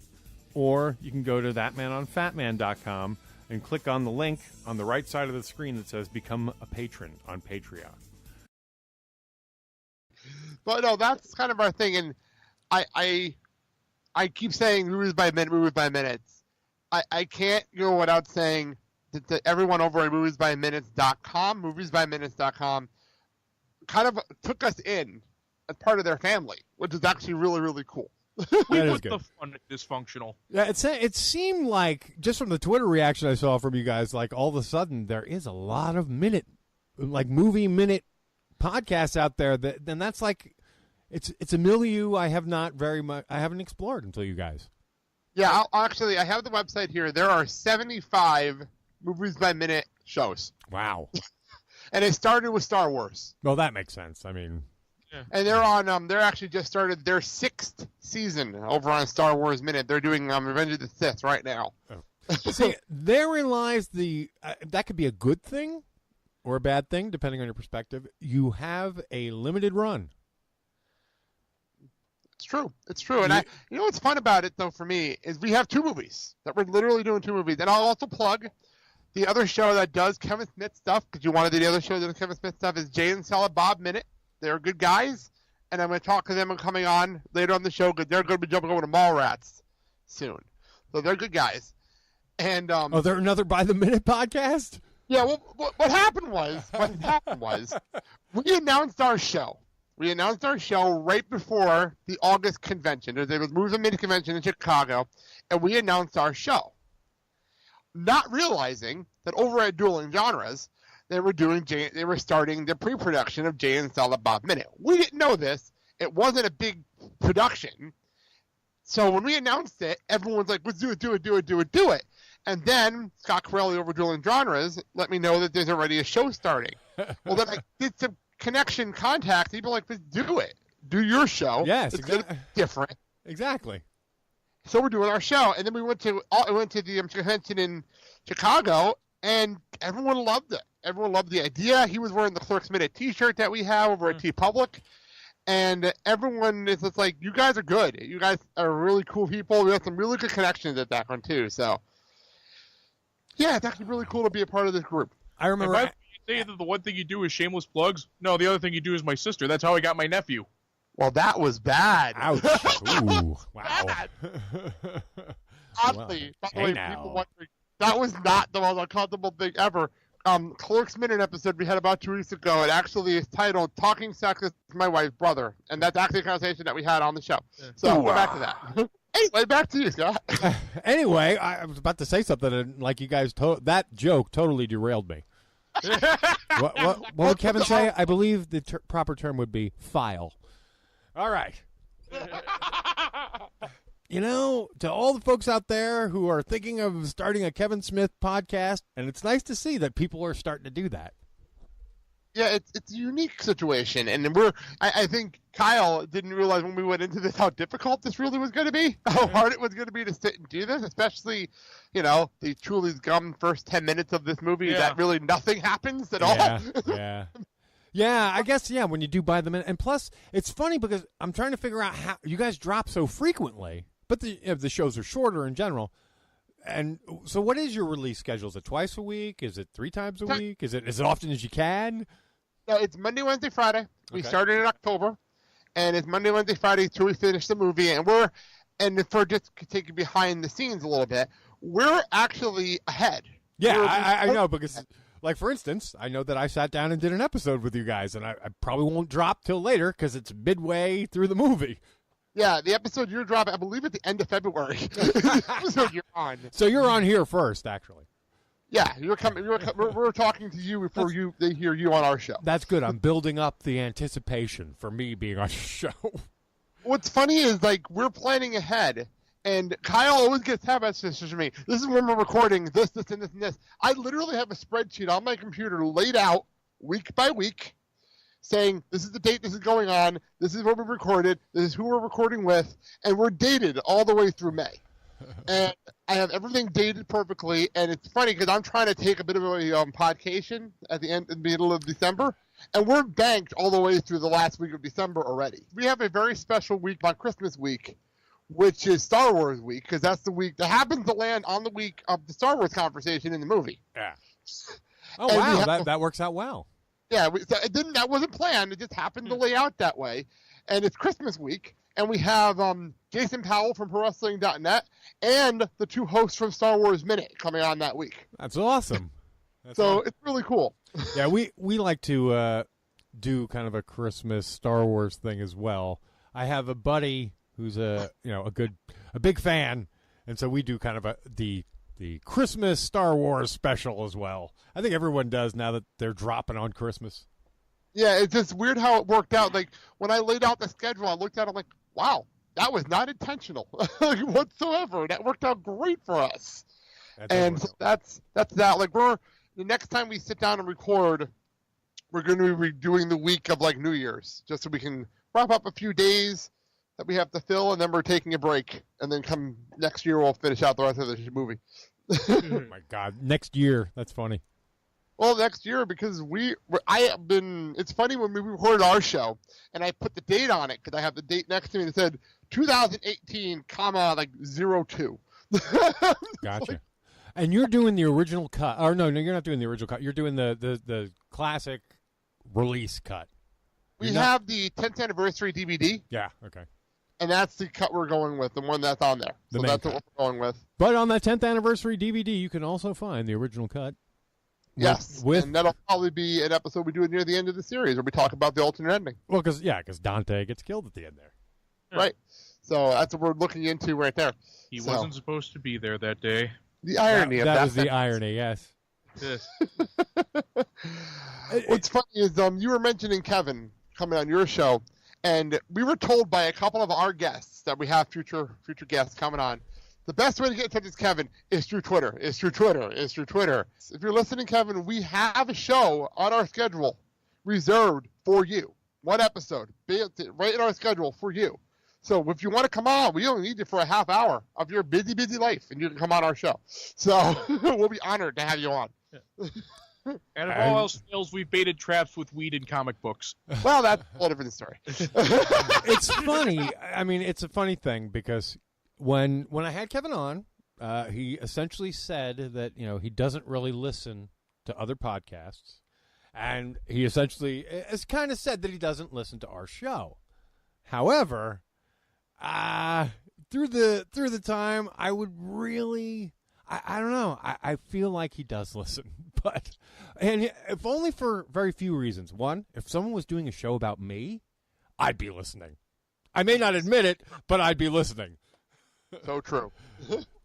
Or you can go to ThatManOnFatMan.com and click on the link on the right side of the screen that says Become a Patron on Patreon. But no, that's kind of our thing, and I keep saying movies by minutes. I can't go without saying that everyone over at moviesbyminutes.com kind of took us in as part of their family, which is actually really, really cool. We put the fun dysfunctional. Yeah, it seemed like, just from the Twitter reaction I saw from you guys, like all of a sudden there is a lot of movie minute podcasts out there then that's like it's a milieu I haven't explored until you guys. Yeah, I have the website here. There are 75 movies by minute shows. Wow. And it started with Star Wars. Well, that makes sense. I mean, yeah. And they're on. They're actually just started their 6th season over on Star Wars Minute. They're doing Revenge of the Sith right now. Oh. See, therein lies that could be a good thing or a bad thing, depending on your perspective. You have a limited run. It's true. And you know what's fun about it though for me is we have 2 movies that we're literally doing 2 movies. And I'll also plug the other show that does Kevin Smith stuff, because you want to do the other show that does Kevin Smith stuff, is Jay and Silent Bob Minute. They're good guys, and I'm going to talk to them coming on later on the show, because they're going to be jumping over to Mallrats soon. So they're good guys. And they're another By the Minute podcast? Yeah, well, what happened was, we announced our show. We announced our show right before the August convention. There was Movies by Minute convention in Chicago, and we announced our show. Not realizing that over at Dueling Genres, they were starting the pre-production of Jay and Silent Bob Minute. We didn't know this. It wasn't a big production. So when we announced it, everyone was like, let's do it. And then Scott Corelli over Dueling Genres let me know that there's already a show starting. Well, then I did some connection contact. People like, let's do it. Do your show. Yes, it's exactly. Different. Exactly. So we're doing our show. And then we went to the convention in Chicago, and everyone loved it. Everyone loved the idea. He was wearing the Clerks Minute T-shirt that we have over at TeePublic. And everyone is just like, you guys are good. You guys are really cool people. We have some really good connections at that one, too. So, yeah, it's actually really cool to be a part of this group. I remember. If I say that the one thing you do is shameless plugs, no, the other thing you do is my sister. That's how I got my nephew. Well, that was bad. Ouch. Ooh, wow. Bad. Oddly, by the way, people wondering, that was not the most uncomfortable thing ever. Clerks Minute episode we had about 2 weeks ago. It actually is titled "Talking Sex with My Wife's Brother," and that's actually a conversation that we had on the show. So go back to that. Anyway, back to you, Scott. Anyway, I was about to say something, and like you guys, that joke totally derailed me. What would Kevin say? I believe the proper term would be file. All right. You know, to all the folks out there who are thinking of starting a Kevin Smith podcast, and it's nice to see that people are starting to do that. Yeah, it's a unique situation, and I think Kyle didn't realize when we went into this how difficult this really was going to be, how hard it was going to be to sit and do this, especially, you know, the truly gum first 10 minutes of this movie that really nothing happens at all. Yeah, I guess, when you do buy them in. And plus, it's funny because I'm trying to figure out how you guys drop so frequently, but the shows are shorter in general. And so what is your release schedule? Is it twice a week? Is it 3 times a week? Is it as often as you can? No, it's Monday, Wednesday, Friday. We started in October, and it's Monday, Wednesday, Friday till we finish the movie. And for just to take you behind the scenes a little bit, we're actually ahead. Yeah, I know because, like, for instance, I know that I sat down and did an episode with you guys, and I probably won't drop till later because it's midway through the movie. Yeah, the episode you're dropping, I believe, at the end of February. The episode you're on. So you're on here first, actually. Yeah, you're coming. We're talking to you before they hear you on our show. That's good. I'm building up the anticipation for me being on your show. What's funny is, like, we're planning ahead, and Kyle always gets tab messages from me. This is when we're recording this, and this, and this. I literally have a spreadsheet on my computer laid out week by week, saying this is the date this is going on, this is what we recorded, this is who we're recording with, and we're dated all the way through May. And I have everything dated perfectly, and it's funny because I'm trying to take a bit of a podcation at the middle of December, and we're banked all the way through the last week of December already. We have a very special week on Christmas week, which is Star Wars week, because that's the week that happens to land on the week of the Star Wars conversation in the movie. Yeah. Oh, and wow, that works out well. Yeah, that wasn't planned. It just happened to lay out that way. And it's Christmas week, and we have Jason Powell from ProWrestling.net and the 2 hosts from Star Wars Minute coming on that week. That's awesome. It's really cool. Yeah, we like to do kind of a Christmas Star Wars thing as well. I have a buddy who's a big fan, and so we do kind of the Christmas Star Wars special as well. I think everyone does now that they're dropping on Christmas. Yeah, it's just weird how it worked out. Like, when I laid out the schedule, I looked at it, I'm like, wow, that was not intentional whatsoever. That worked out great for us. That's that. Like, the next time we sit down and record, we're going to be doing the week of, like, New Year's, just so we can wrap up a few days that we have to fill, and then we're taking a break. And then come next year, we'll finish out the rest of the movie. Oh, my God. Next year. That's funny. Well, next year, because it's funny when we recorded our show, and I put the date on it, because I have the date next to me, and it said 2018, 02. Gotcha. And you're doing the original cut. Or no, you're not doing the original cut. You're doing the classic release cut. We have the 10th anniversary DVD. Yeah, okay. And that's the cut we're going with, the one that's on there. So that's what we're going with. But on that 10th anniversary DVD, you can also find the original cut. Yes, and that'll probably be an episode we do near the end of the series where we talk about the alternate ending. Well, because Dante gets killed at the end there. Right. So that's what we're looking into right there. He wasn't supposed to be there that day. The irony of that. That was the irony, yes. Yes. What's funny is you were mentioning Kevin coming on your show, and we were told by a couple of our guests that we have future guests coming on. The best way to get in touch with Kevin is through Twitter. If you're listening, Kevin, we have a show on our schedule reserved for you. One episode, right in our schedule for you. So if you want to come on, we only need you for a half hour of your busy, busy life, and you can come on our show. So we'll be honored to have you on. And if all else fails, we've baited traps with weed and comic books. Well, that's a whole different story. It's funny. I mean, it's a funny thing because when I had Kevin on, he essentially said that he doesn't really listen to other podcasts, and he essentially has kind of said that he doesn't listen to our show. However, through the time, I I don't know. I feel like he does listen, and if only for very few reasons. One, if someone was doing a show about me, I'd be listening. I may not admit it, but I'd be listening. So true.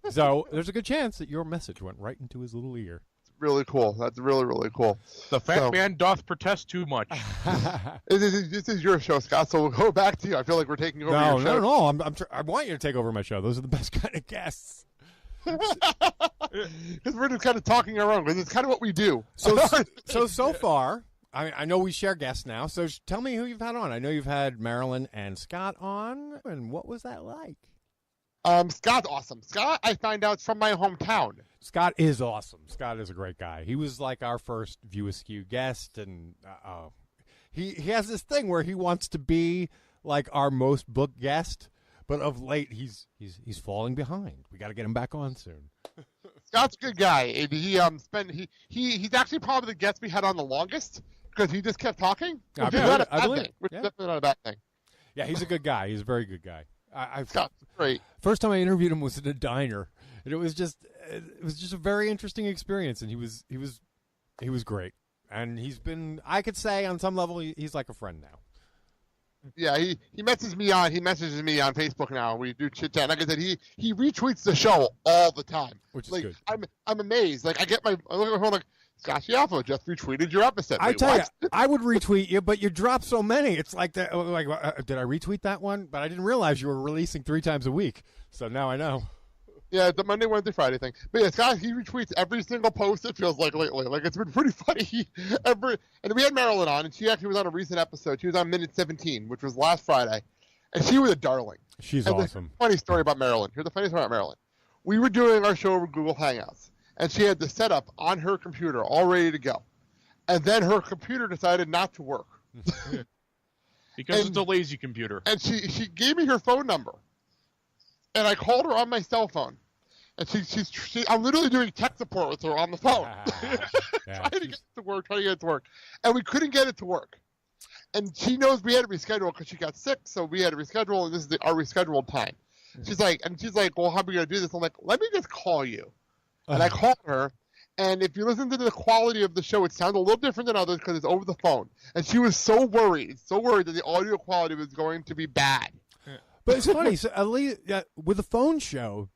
So there's a good chance that your message went right into his little ear. Really cool. That's really, really cool. The fat man doth protest too much. This is your show, Scott, so we'll go back to you. I feel like we're taking over your show. No. I want you to take over my show. Those are the best kind of guests. Because we're just kind of talking our own, because it's kind of what we do. So far, I know we share guests now, so tell me who you've had on. I know you've had Marilyn and Scott on, and what was that like? Scott's awesome. Scott, I find out, is from my hometown. Scott is awesome. Scott is a great guy. He was like our first View Askew guest, and he has this thing where he wants to be like our most booked guest, but of late he's falling behind. We got to get him back on soon. Scott's a good guy. And he's actually probably the guest we had on the longest because he just kept talking. I believe. Which is definitely not a bad thing. Yeah, he's a good guy. He's a very good guy. Scott's great. First time I interviewed him was in a diner, and it was just a very interesting experience. And he was great. And he's been, I could say on some level, he's like a friend now. Yeah, he messages me on Facebook now. We do chit chat. Like I said, he retweets the show all the time. Which is like, good. I'm amazed. Like I look at my phone like, Scott Schiaffo just retweeted your episode. I tell you, I would retweet you, but you drop so many. It's like that. Like, did I retweet that one? But I didn't realize you were releasing 3 times a week. So now I know. Yeah, it's a Monday, Wednesday, Friday thing. But yeah, Scott, he retweets every single post, it feels like, lately. Like, it's been pretty funny. And we had Marilyn on, and she actually was on a recent episode. She was on minute 17, which was last Friday. And she was a darling. She's awesome. Funny story about Marilyn. Here's the funny story about Marilyn. We were doing our show over Google Hangouts, and she had the setup on her computer all ready to go. And then her computer decided not to work. Because it's a lazy computer. And she gave me her phone number. And I called her on my cell phone. And I'm literally doing tech support with her on the phone. Trying to get it to work. And we couldn't get it to work. And she knows we had to reschedule because she got sick, so we had to reschedule, and this is our rescheduled time. She's like, well, how are we going to do this? I'm like, let me just call you. And I called her, and if you listen to the quality of the show, it sounds a little different than others because it's over the phone. And she was so worried that the audio quality was going to be bad. But it's funny. So at least with a phone show,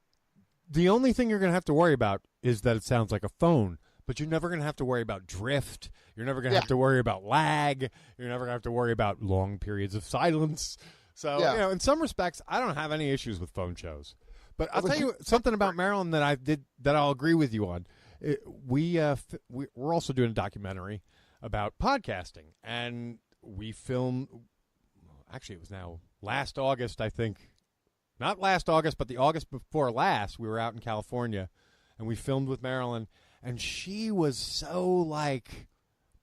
the only thing you're going to have to worry about is that it sounds like a phone. But you're never going to have to worry about drift. You're never going to have to worry about lag. You're never going to have to worry about long periods of silence. So, in some respects, I don't have any issues with phone shows. But I'll tell you something about Maryland that I'll agree with you on. We're also doing a documentary about podcasting, and we filmed. Actually, it was now last August, I think. Not last August, but the August before last. We were out in California, and we filmed with Marilyn, and she was so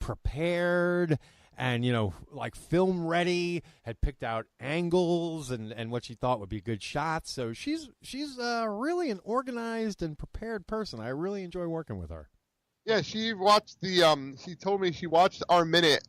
prepared and film ready, had picked out angles and what she thought would be good shots. So she's really an organized and prepared person. I really enjoy working with her. Yeah, she watched she told me she watched our minute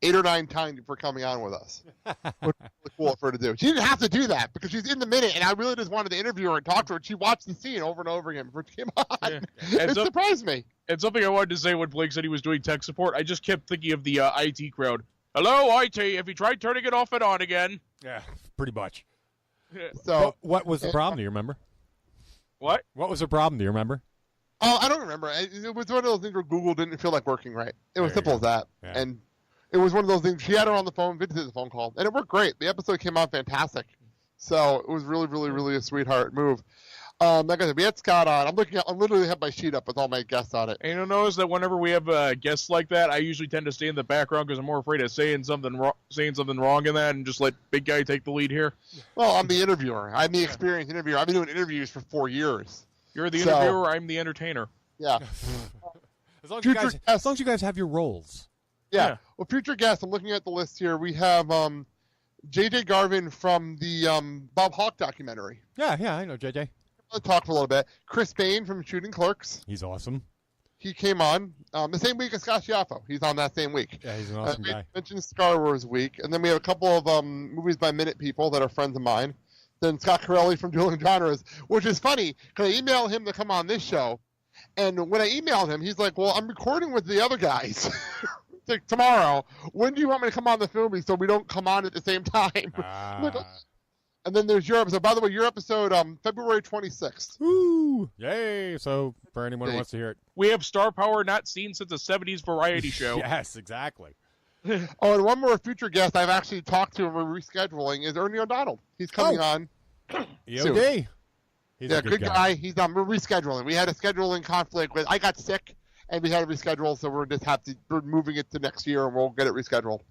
8 or 9 times before coming on with us. Which was really cool for her to do. She didn't have to do that because she's in the minute, and I really just wanted to interview her and talk to her. She watched the scene over and over again before she came on. Yeah. It surprised me. And something I wanted to say when Blake said he was doing tech support, I just kept thinking of the IT crowd. Hello, IT, have you tried turning it off and on again? Yeah, pretty much. So, what was the problem? Do you remember? What? What was the problem? Do you remember? Oh, I don't remember. It was one of those things where Google didn't feel like working right. It was simple as that. Yeah. And it was one of those things. She had her on the phone, Vince did the phone call, and it worked great. The episode came out fantastic. So it was really, really, really a sweetheart move. Like I said, we had Scott on. I literally have my sheet up with all my guests on it. And you'll notice that whenever we have guests like that, I usually tend to stay in the background because I'm more afraid of saying something wrong in that and just let big guy take the lead here. Well, I'm the interviewer. I'm the experienced interviewer. I've been doing interviews for 4 years. You're the interviewer. I'm the entertainer. Yeah. As long as you guys have your roles. Yeah. Well, future guests, I'm looking at the list here. We have J.J. Garvin from the Bob Hawke documentary. Yeah, I know J.J. I'll talk for a little bit. Chris Bain from shooting Clerks. He's awesome. He came on the same week as Scott Schiaffo. He's on that same week. Yeah, he's an awesome guy. We mentioned Star Wars week, and then we have a couple of movies by minute people that are friends of mine. than Scott Corelli from Dueling Genres, which is funny because I emailed him to come on this show, and when I emailed him, he's like, "Well, I'm recording with the other guys." It's like, tomorrow. When do you want me to come on the filming so we don't come on at the same time? Like, and then there's your episode. By the way, your episode, February 26th. Woo! Yay! So for anyone who wants to hear it, We have star power not seen since a 70s variety show. Yes, exactly. Oh, and one more future guest I've actually talked to and we're rescheduling is Ernie O'Donnell. He's coming on. EOD. He's a good guy. He's on. We're rescheduling. We had a scheduling conflict with. I got sick, and we had to reschedule, so we're moving it to next year, and we'll get it rescheduled.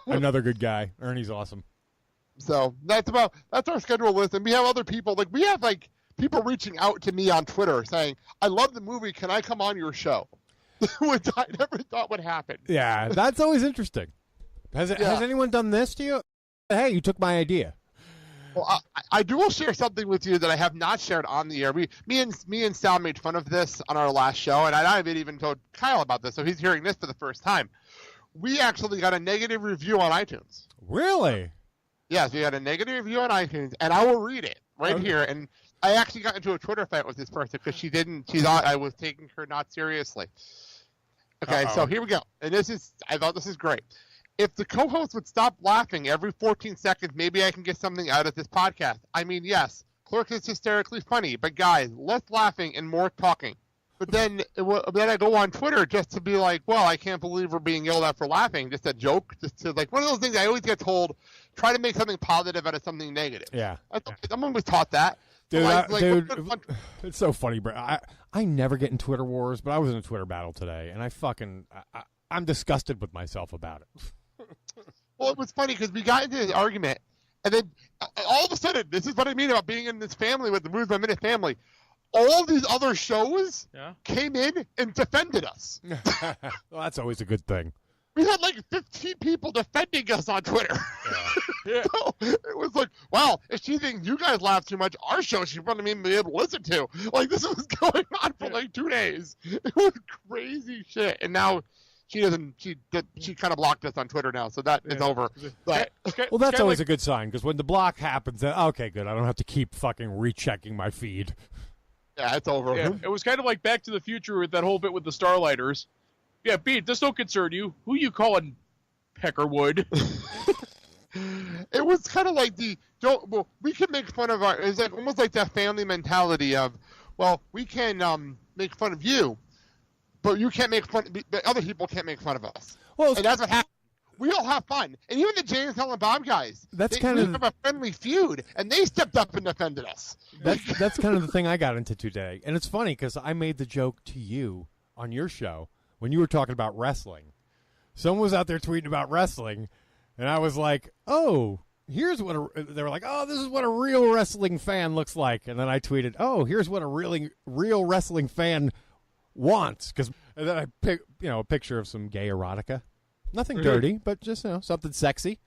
Another good guy. Ernie's awesome. So that's our schedule list, and we have other people. Like we have people reaching out to me on Twitter saying, "I love the movie. Can I come on your show?" Which I never thought would happen. Yeah, that's always interesting. Has anyone done this to you? Hey, you took my idea. Well, I will share something with you that I have not shared on the air. Me and Sal made fun of this on our last show, and I haven't even told Kyle about this, so he's hearing this for the first time. We actually got a negative review on iTunes. Really? Yes, we got a negative review on iTunes, and I will read it here. And I actually got into a Twitter fight with this person because she thought I was taking her not seriously. Okay, so here we go. And I thought this is great. If the co-host would stop laughing every 14 seconds, maybe I can get something out of this podcast. I mean, yes, Clerks is hysterically funny, but guys, less laughing and more talking. But then I go on Twitter just to be like, well, I can't believe we're being yelled at for laughing. Just a joke. Just to one of those things I always get told, try to make something positive out of something negative. Yeah. Someone was taught that. Dude, it's so funny, bro. I never get in Twitter wars, but I was in a Twitter battle today, and I'm disgusted with myself about it. Well, it was funny because we got into this argument, and then all of a sudden, this is what I mean about being in this family with the Moves by Minute family. All these other shows came in and defended us. Well, that's always a good thing. We had 15 people defending us on Twitter. Yeah. So it was like, wow, if she thinks you guys laugh too much, our show she wouldn't even be able to listen to. This was going on for 2 days. It was crazy shit. And now she kind of blocked us on Twitter now, so that is over. But, well, that's always a good sign, because when the block happens, then, okay, good, I don't have to keep fucking rechecking my feed. Yeah, it's over. Yeah, it was kind of like Back to the Future with that whole bit with the Starlighters. Yeah, Pete, this don't concern you. Who you calling Peckerwood? It was kind of like we can make fun of it's almost like that family mentality of, well, we can make fun of you, but you can't make fun, but other people can't make fun of us. Well, and that's what happened. We all have fun, and even the Jane and Bob guys. We have a friendly feud, and they stepped up and defended us. That's kind of the thing I got into today, and it's funny because I made the joke to you on your show when you were talking about wrestling. Someone was out there tweeting about wrestling, and I was like, "Oh, here's what they were like. Oh, this is what a real wrestling fan looks like." And then I tweeted, "Oh, here's what a real wrestling fan wants." And then I picked a picture of some gay erotica. Nothing dirty, but just something sexy.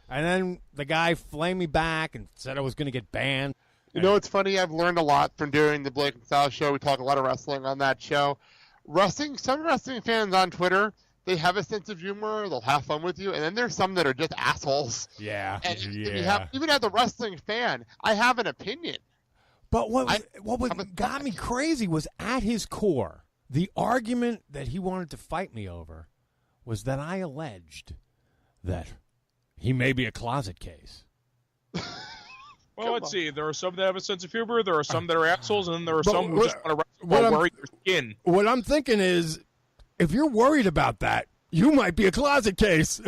And then the guy flamed me back and said I was going to get banned. You know, it's funny. I've learned a lot from doing the Blake and Sal show. We talk a lot of wrestling on that show. Some wrestling fans on Twitter, they have a sense of humor. They'll have fun with you. And then there's some that are just assholes. Yeah. And even as a wrestling fan, I have an opinion. But what got me crazy was at his core, the argument that he wanted to fight me over was that I alleged that he may be a closet case. Well, let's see. There are some that have a sense of humor. There are some that are assholes, and then there are some who just want to wrestle while wearing your skin. What I'm thinking is, if you're worried about that, you might be a closet case.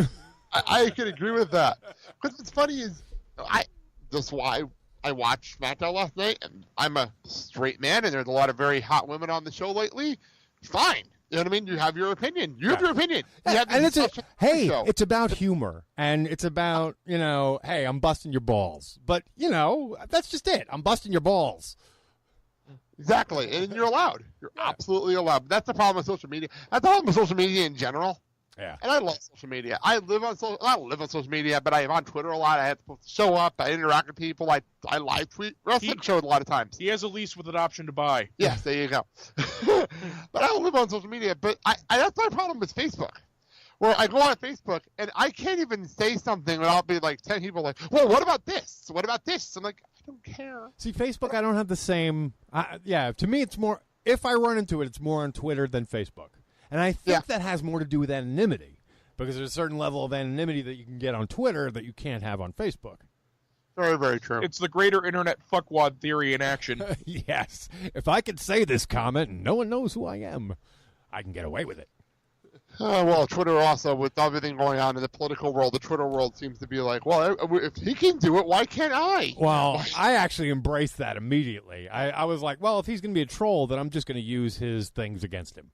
I can agree with that. Because what's funny is, that's why I watched SmackDown last night, and I'm a straight man, and there's a lot of very hot women on the show lately. Fine. You know what I mean? You have your opinion. You have your opinion. It's about humor, and it's about, hey, I'm busting your balls. But, that's just it. I'm busting your balls. Exactly. And you're allowed. You're absolutely allowed. But that's the problem with social media. That's the problem with social media in general. Yeah. And I love social media. I don't live on social media, but I'm on Twitter a lot. I have to show up. I interact with people. I live tweet wrestling shows a lot of times. He has a lease with an option to buy. Yes, there you go. But I don't live on social media. But that's my problem with Facebook. where I go on Facebook and I can't even say something without being like 10 people like, well, what about this? What about this? I'm like, I don't care. See, Facebook, I don't have the same. To me, it's more. If I run into it, it's more on Twitter than Facebook, and I think that has more to do with anonymity, because there's a certain level of anonymity that you can get on Twitter that you can't have on Facebook. Very, very true. It's the greater internet fuckwad theory in action. Yes. If I could say this comment and no one knows who I am, I can get away with it. Well, Twitter also, with everything going on in the political world, the Twitter world seems to be like, well, if he can do it, why can't I? Well, I actually embraced that immediately. I was like, well, if he's going to be a troll, then I'm just going to use his things against him.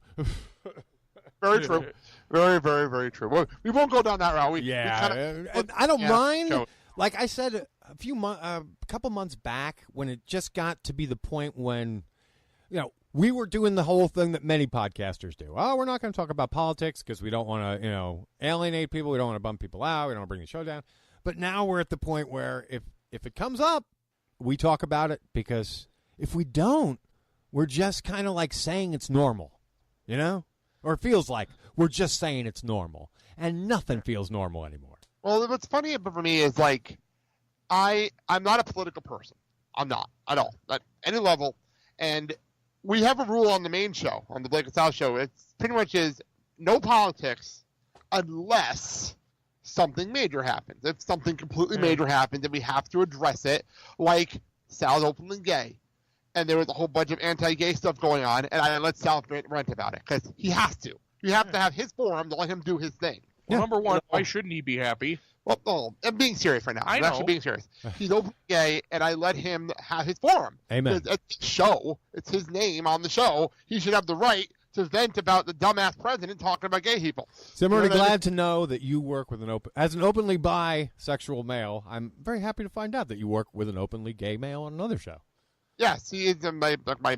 Very true. Very, very, very true. Well, we won't go down that route. And I don't mind. Like I said a couple months back, when it just got to be the point when, we were doing the whole thing that many podcasters do. Oh, we're not going to talk about politics because we don't want to, alienate people. We don't want to bum people out. We don't want to bring the show down. But now we're at the point where if it comes up, we talk about it, because if we don't, we're just kind of like saying it's normal, Or it feels like we're just saying it's normal, and nothing feels normal anymore. Well, what's funny for me is, like, I'm not a political person. I'm not at all, at any level. And we have a rule on the main show, on the Blake and Sal show. It's pretty much is no politics unless something major happens. If something completely major happens, then we have to address it, like Sal's openly gay. And there was a whole bunch of anti-gay stuff going on, and I let Sal rant about it, because he has to. You have to have his forum to let him do his thing. Well, number one, why shouldn't he be happy? Well, I'm being serious right now. I'm actually being serious. He's openly gay, and I let him have his forum. Amen. At the show, it's his name on the show. He should have the right to vent about the dumbass president talking about gay people. So I'm really glad to know that you work with as an openly bisexual male. I'm very happy to find out that you work with an openly gay male on another show. Yes, he is one of my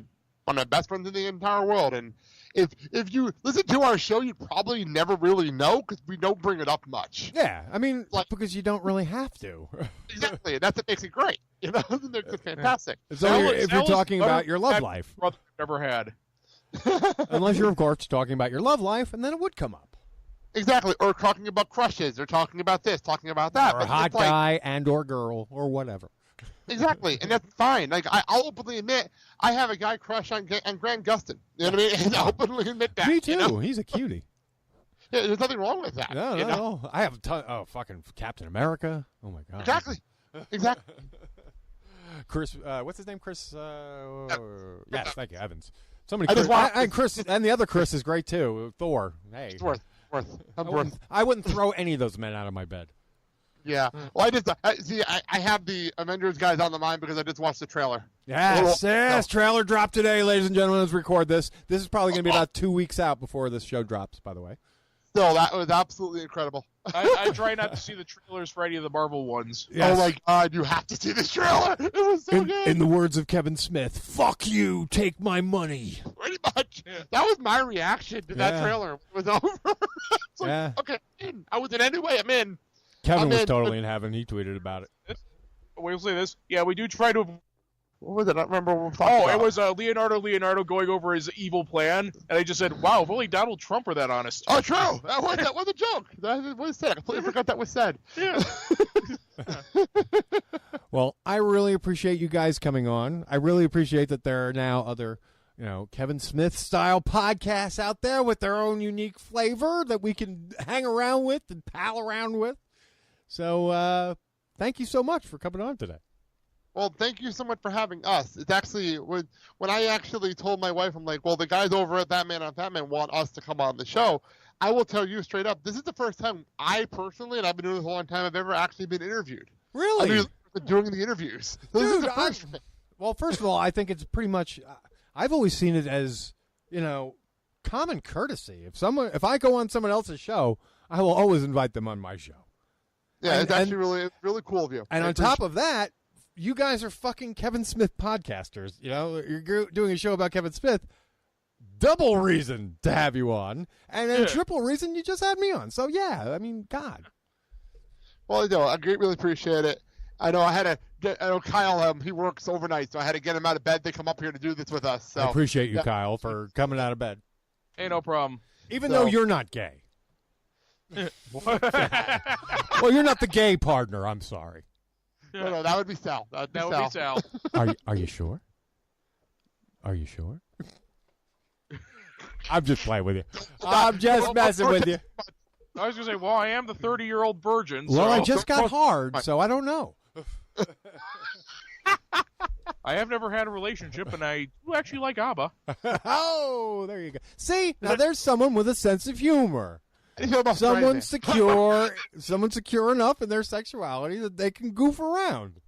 best friends in the entire world, and if you listen to our show, you'd probably never really know, because we don't bring it up much. Yeah, I mean, because you don't really have to. Exactly, that's what makes it great. It's fantastic. It's only if you're talking about your love life. Brother ever had. Unless you're, of course, talking about your love life, and then it would come up. Exactly, or talking about crushes, or talking about this, talking about that. Or a hot guy and or girl, or whatever. Exactly, and that's fine. Like, I'll openly admit I have a guy crush on Grant Gustin. You know what I mean? And I'll openly admit that. Me too. He's a cutie. Yeah, there's nothing wrong with that. No. I have a ton. Oh, fucking Captain America. Oh my god. Exactly. Chris, what's his name? Chris. Yes, thank you, Evans. Somebody. And Chris, and the other Chris is great too. Thor. Hey. It's worth. I wouldn't throw any of those men out of my bed. Yeah. Well, I have the Avengers guys on the mind because I just watched the trailer. Yes. Trailer dropped today, ladies and gentlemen. Let's record this. This is probably going to be about 2 weeks out before this show drops, by the way. So that was absolutely incredible. I try not to see the trailers for any of the Marvel ones. Yes. Oh my god, you have to see this trailer. It was so good. In the words of Kevin Smith, fuck you, take my money. Pretty much. Yeah. That was my reaction to that trailer. It was over. Okay, I was in any way I'm in. Kevin was totally in heaven. He tweeted about it. We'll say this. Yeah, we do try to. What was it? I don't remember what we talked about. It was Leonardo going over his evil plan, and I just said, wow, if only Donald Trump were that honest. Oh, true. That was a joke. That was said. I completely forgot that was said. Yeah. Well, I really appreciate you guys coming on. I really appreciate that there are now other, Kevin Smith-style podcasts out there with their own unique flavor that we can hang around with and pal around with. So thank you so much for coming on today. Well, thank you so much for having us. It's actually, when I actually told my wife, I'm like, well, the guys over at ThatMan on ThatMan want us to come on the show. I will tell you straight up, this is the first time I personally, and I've been doing this a long time, I've ever actually been interviewed. Really? I've been doing the interviews. So Dude, this is the first. Well, first of all, I think it's pretty much, I've always seen it as, common courtesy. If I go on someone else's show, I will always invite them on my show. Yeah, it's actually really cool of you. And on top of that, you guys are fucking Kevin Smith podcasters. You're doing a show about Kevin Smith. Double reason to have you on. And then triple reason you just had me on. So, yeah, I mean, God. Well, I really appreciate it. I know Kyle, he works overnight, so I had to get him out of bed to come up here to do this with us. So I appreciate you, Kyle, for coming out of bed. Hey, no problem. Even though you're not gay. Well, you're not the gay partner. I'm sorry. No, that would be Sal. That would be Sal. Are you sure? Are you sure? I'm just playing with you. I'm just messing with you. I was going to say, well, I am the 30-year-old virgin. Well, so I just got hard, so I don't know. I have never had a relationship, and I do actually like ABBA. Oh, there you go. See, now there's someone with a sense of humor. Someone secure enough in their sexuality that they can goof around.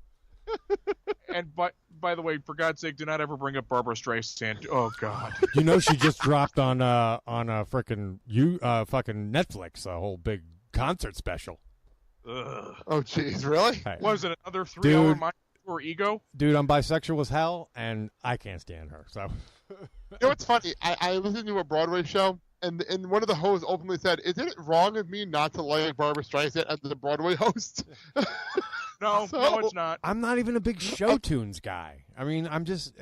And by the way, for God's sake, do not ever bring up Barbara Streisand. Oh God! You know she just dropped on a fucking Netflix a whole big concert special. Ugh. Oh jeez, really? Hey. Was it another 3-hour mind or ego? Dude, I'm bisexual as hell, and I can't stand her. So You know what's funny? I listened to a Broadway show, and one of the hosts openly said, "Isn't it wrong of me not to like Barbara Streisand as the Broadway host?" No, no, it's not. I'm not even a big show tunes guy. I mean, I'm just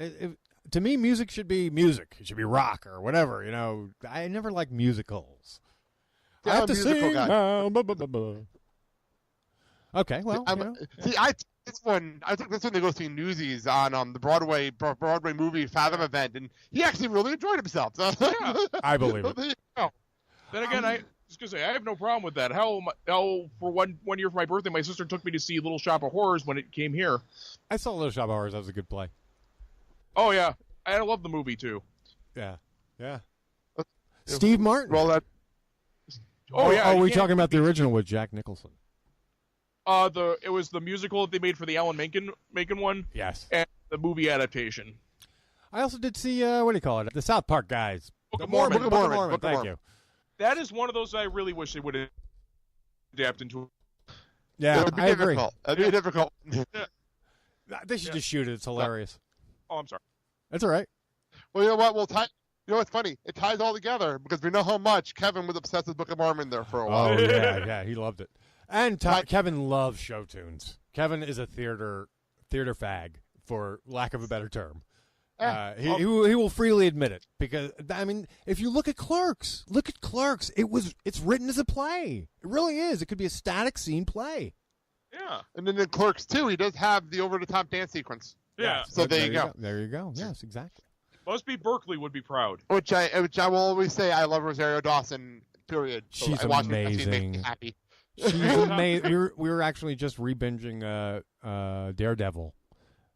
to me, music should be music. It should be rock or whatever. You know, I never like musicals. Yeah, I have I'm a to musical sing guy. now. Okay, well, I took this one to go see Newsies on the Broadway movie Fathom event, and he actually really enjoyed himself. So. Yeah. I believe it. There you go. Then again, I was going to say, I have no problem with that. Hell, for one year for my birthday, my sister took me to see Little Shop of Horrors when it came here. I saw Little Shop of Horrors. That was a good play. Oh, yeah. I love the movie, too. Yeah. Steve Martin. Well, that. Oh, yeah. Are we talking about the original with Jack Nicholson? It was the musical that they made for the Alan Menken one. Yes. And the movie adaptation. I also did see, what do you call it? The South Park guys. Book of Book of Mormon. Mormon. Thank you. That is one of those I really wish they would adapt into. Yeah, I agree. That'd be difficult. They should just shoot it. It's hilarious. Oh, I'm sorry. That's all right. Well, you know what? You know what's funny? It ties all together because we know how much Kevin was obsessed with Book of Mormon there for a while. Oh, yeah, he loved it. And Kevin loves show tunes. Kevin is a theater fag, for lack of a better term. He will freely admit it because, I mean, if you look at Clerks, it's written as a play. It really is. It could be a static scene play. Yeah. And then in Clerks 2, he does have the over-the-top dance sequence. Yeah. So there you go. There you go. Yes, exactly. Must be Berkeley would be proud. Which I will always say, I love Rosario Dawson. Period. So She's I watch amazing. Her, she makes me happy. She's amazing. We were actually just rebinging Daredevil,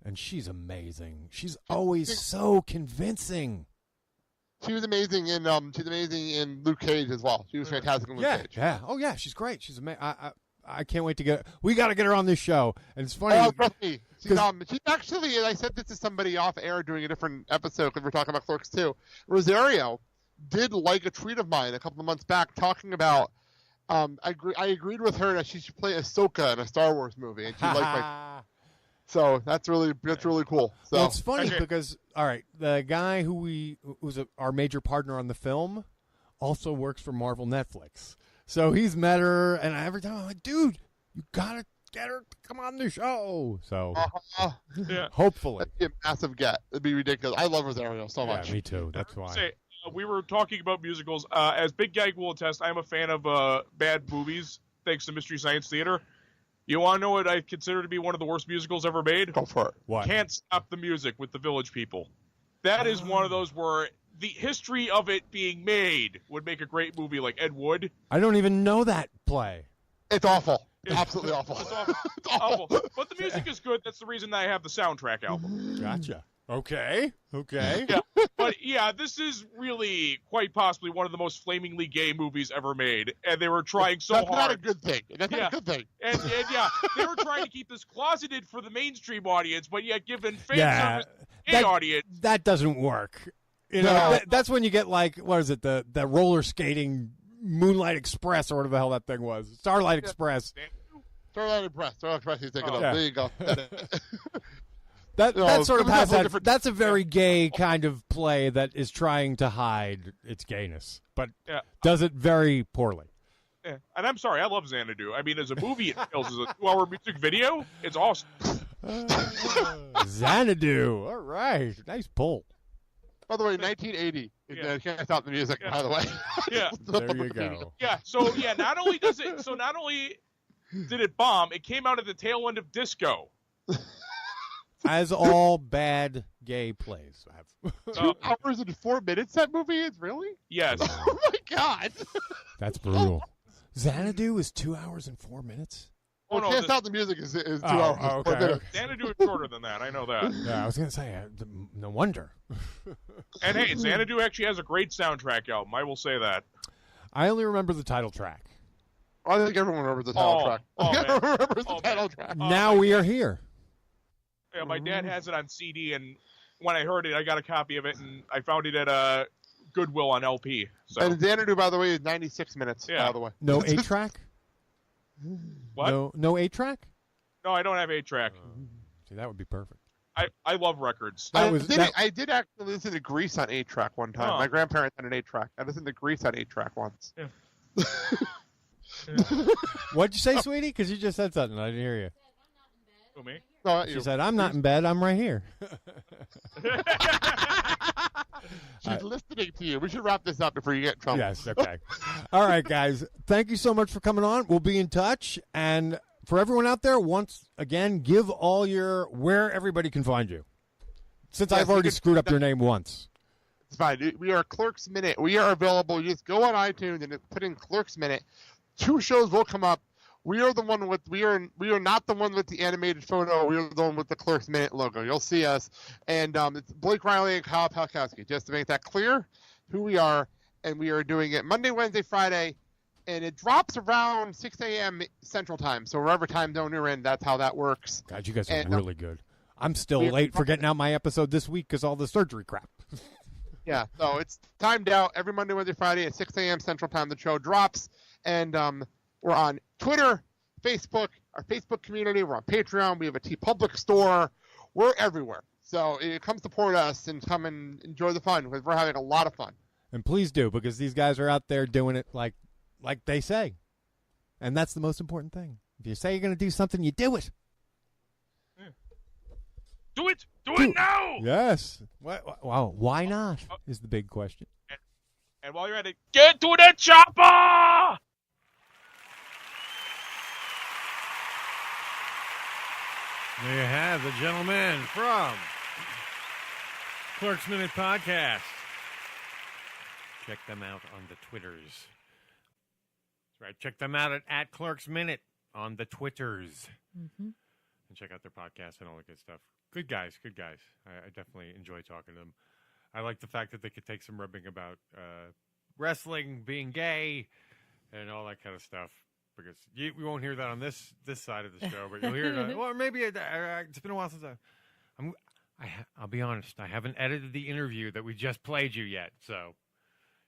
and she's amazing. She's always so convincing. She was amazing in Luke Cage as well. She was fantastic in Luke Cage. Yeah. Oh yeah, she's great. She's amazing. I can't wait to get. We got to get her on this show, and it's funny. Oh, trust me. She's actually, and I said this to somebody off air during a different episode because we're talking about Clerks too. Rosario did like a tweet of mine a couple of months back talking about. I agreed with her that she should play Ahsoka in a Star Wars movie, and she liked my. So that's really cool. So well, it's funny because all right, the guy who's our major partner on the film also works for Marvel Netflix. So he's met her, and every time I'm like, dude, you gotta get her to come on the show. So hopefully, that'd be a massive get. It'd be ridiculous. I love Rosario so much. Yeah, me too. That's why. We were talking about musicals. As Big Guy will attest, I'm a fan of bad movies, thanks to Mystery Science Theater. You want to know what I consider to be one of the worst musicals ever made? Go for it. What? Can't Stop the Music with the Village People. That is one of those where the history of it being made would make a great movie like Ed Wood. I don't even know that play. It's awful. It's absolutely awful. It's awful. It's awful. But the music is good. That's the reason I have the soundtrack album. Gotcha. Okay. Yeah. But yeah, this is really quite possibly one of the most flamingly gay movies ever made, and they were trying so hard. That's not a good thing. That's not a good thing. And yeah, they were trying to keep this closeted for the mainstream audience, but yet giving fan service to the gay audience. That doesn't work. You know, that's when you get like, what is it, the roller skating Moonlight Express or whatever the hell that thing was. Starlight Express. Starlight Express, he's thinking of. Yeah. There you go. That sort of has that. That's a very gay kind of play that is trying to hide its gayness, but does it very poorly. Yeah. And I'm sorry, I love Xanadu. I mean, as a movie, it fails. As a 2-hour music video, it's awesome. Xanadu. All right. Nice pull. By the way, 1980. Yeah. Can't stop the music, by the way. Yeah. There you go. Yeah. So not only did it bomb, it came out at the tail end of disco. As all bad gay plays have. 2 hours and 4 minutes. That movie is really? Yes. Oh my god. That's brutal. Xanadu is 2 hours and 4 minutes. Well, Can't Stop the Music is 2 hours and 4 minutes. Xanadu is shorter than that. I know that. Yeah, I was gonna say, no wonder. And hey, Xanadu actually has a great soundtrack album. I will say that. I only remember the title track. I think everyone remembers the title track. Everyone remembers the title track. Now we are here. Yeah, my dad has it on CD, and when I heard it, I got a copy of it, and I found it at Goodwill on LP. So. And Xanadu, by the way, is 96 minutes. By the way, no 8-track. What? No 8-track. No, I don't have 8-track. See, that would be perfect. I love records. I did actually listen to Grease on 8-track one time. Oh. My grandparents had an 8-track. I listened to Grease on 8-track once. Yeah. What'd you say, sweetie? Because you just said something. I didn't hear you. Who, me? No, She said, "I'm not in bed. I'm right here." She's listening to you. We should wrap this up before you get in trouble. Yes, okay. All right, guys. Thank you so much for coming on. We'll be in touch. And for everyone out there, once again, give all your where everybody can find you. Since I've already screwed up your name once. It's fine. We are Clerks Minute. We are available. You just go on iTunes and put in Clerks Minute. 2 shows will come up. We are the one with we are not the one with the animated photo. We are the one with the Clerks Minute logo. You'll see us, and it's Blake Riley and Kyle Palkowski. Just to make that clear, who we are, and we are doing it Monday, Wednesday, Friday, and it drops around 6 a.m. Central Time. So wherever time zone you're in, that's how that works. God, you guys are really good. I'm still late for getting out my episode this week because all the surgery crap. Yeah, so it's timed out every Monday, Wednesday, Friday at 6 a.m. Central Time. The show drops, and we're on Twitter, Facebook, our Facebook community. We're on Patreon. We have a TeePublic store. We're everywhere. So come support us and come and enjoy the fun because we're having a lot of fun. And please do, because these guys are out there doing it like they say. And that's the most important thing. If you say you're going to do something, you do it. Do it! Do it now! Yes. Wow. Why not is the big question. And while you're at it, get to the chopper! There you have the gentlemen from Clerks Minute Podcast. Check them out on the Twitters. That's right. Check them out at Clerks Minute on the Twitters. Mm-hmm. And check out their podcast and all that good stuff. Good guys. I definitely enjoy talking to them. I like the fact that they could take some ribbing about wrestling, being gay, and all that kind of stuff. Because we won't hear that on this side of the show, but you'll hear it. Or maybe it's been a while since I'll be honest. I haven't edited the interview that we just played you yet, so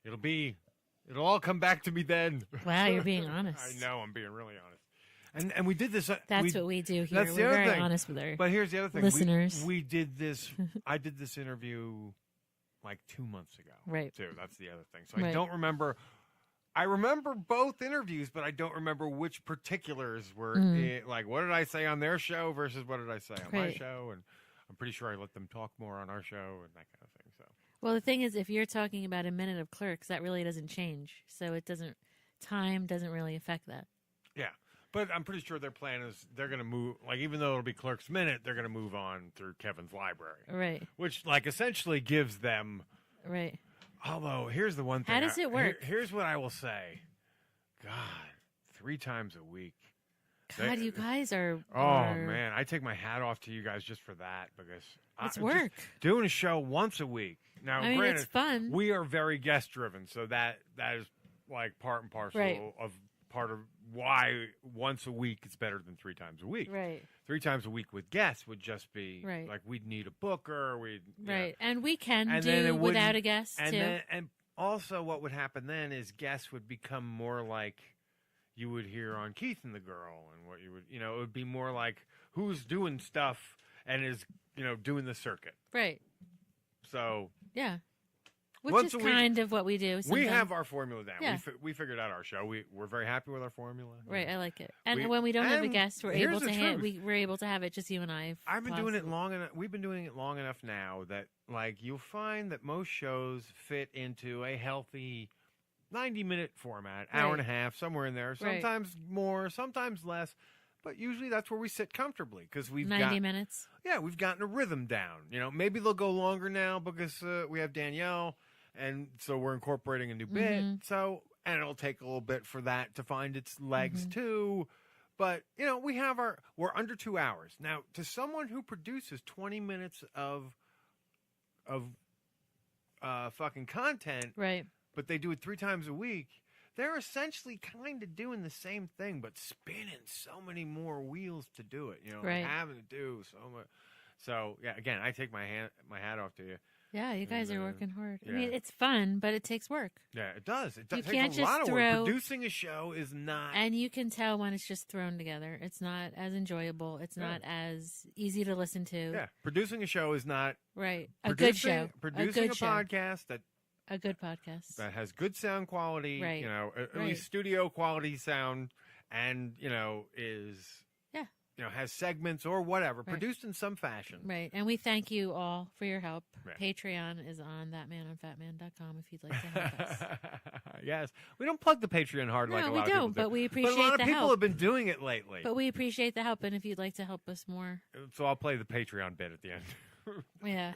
it'll all come back to me then. Wow, you're being honest. I know, I'm being really honest. And we did this. That's what we do here. That's We're the other very thing. honest with our But here's the other thing. listeners. We did this. I did this interview like 2 months ago. Right. Too. That's the other thing. So I Right. don't remember. I remember both interviews, but I don't remember which particulars were like. What did I say on their show versus what did I say on my show? And I'm pretty sure I let them talk more on our show and that kind of thing. So. Well, the thing is, if you're talking about a minute of Clerks, that really doesn't change. So time doesn't really affect that. Yeah. But I'm pretty sure their plan is they're going to move, like, even though it'll be Clerks Minute, they're going to move on through Kevin's library. Right. Which, like, essentially gives them. Right. Although, here's the one thing. How does it work? Here's what I will say. God, 3 times a week. God, you guys are. Oh, man. I take my hat off to you guys just for that because. It's work. Doing a show once a week. Now, I mean, granted, it's fun. We are very guest driven, so that is, like, part and parcel of part of why once a week is better than 3 times a week. Right. 3 times a week with guests would just be right. Like we'd need a booker. Right. And we can do without a guest too. And also what would happen then is guests would become more like you would hear on Keith and the Girl and what you would, it would be more like who's doing stuff and is, doing the circuit. Right. So. Yeah. Which Once is a week. kind of what we do. We sometimes. have our formula down. Yeah. We figured out our show. We're very happy with our formula. Right, I like it. And when we don't have a guest, we're able to we're able to have it just you and I. I've been doing it long enough. We've been doing it long enough now that like you'll find that most shows fit into a healthy 90-minute format, hour and a half, somewhere in there. Sometimes more, sometimes less. But usually that's where we sit comfortably because we've 90 minutes. Yeah, we've gotten a rhythm down. You know, maybe they'll go longer now because we have Danielle, and so we're incorporating a new bit. So, and it'll take a little bit for that to find its legs too. But you know, we're under 2 hours now. To someone who produces 20 minutes of fucking content, right? But they do it 3 times a week. They're essentially kind of doing the same thing, but spinning so many more wheels to do it. You know, having to do so much. So yeah, again, I take my hat off to you. Yeah, you guys are working hard. Yeah. I mean, it's fun, but it takes work. Yeah, it does. It You takes can't a just lot of throw- work. Producing a show is not. And you can tell when it's just thrown together. It's not as enjoyable. It's not as easy to listen to. Yeah, producing a show is not right. A good show. Producing a good show. podcast that. A good podcast That has good sound quality, Right. you know, at Right. least studio quality sound, and, you know, you know, has segments or whatever, produced in some fashion. Right. And we thank you all for your help. Right. Patreon is on thatmanonfatman.com if you'd like to help us. Yes. We don't plug the Patreon hard like a No, lot we of don't, people do. but we But a appreciate lot of the people help. have been doing it lately. But we appreciate the help, and if you'd like to help us more. So I'll play the Patreon bit at the end. Yeah.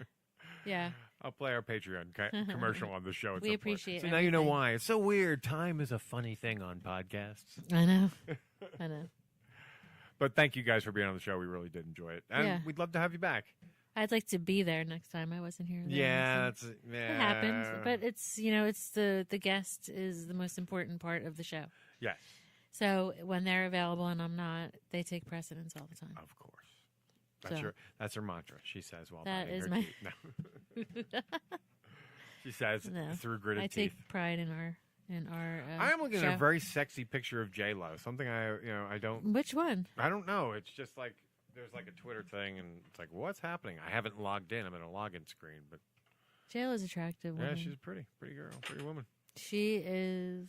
Yeah. I'll play our Patreon commercial on the show. At We some appreciate point. So now you know everything. why. It's so weird. Time is a funny thing on podcasts. I know. I know. But thank you guys for being on the show. We really did enjoy it. And Yeah. we'd love to have you back. I'd like to be there next time. I wasn't here. Yeah, so that's it happens. But it's it's the guest is the most important part of the show. Yes. So when they're available and I'm not, they take precedence all the time. Of course. That's her mantra. She says while that biting is her my. teeth. No. She says through gritted I teeth. take pride in our I am looking show. at a very sexy picture of J-Lo. Something I don't. Which one? I don't know. It's just like there's like a Twitter thing, and it's like, what's happening? I haven't logged in. I'm in a login screen, but JLo's attractive. yeah, Woman. she's a pretty girl, pretty woman. She is.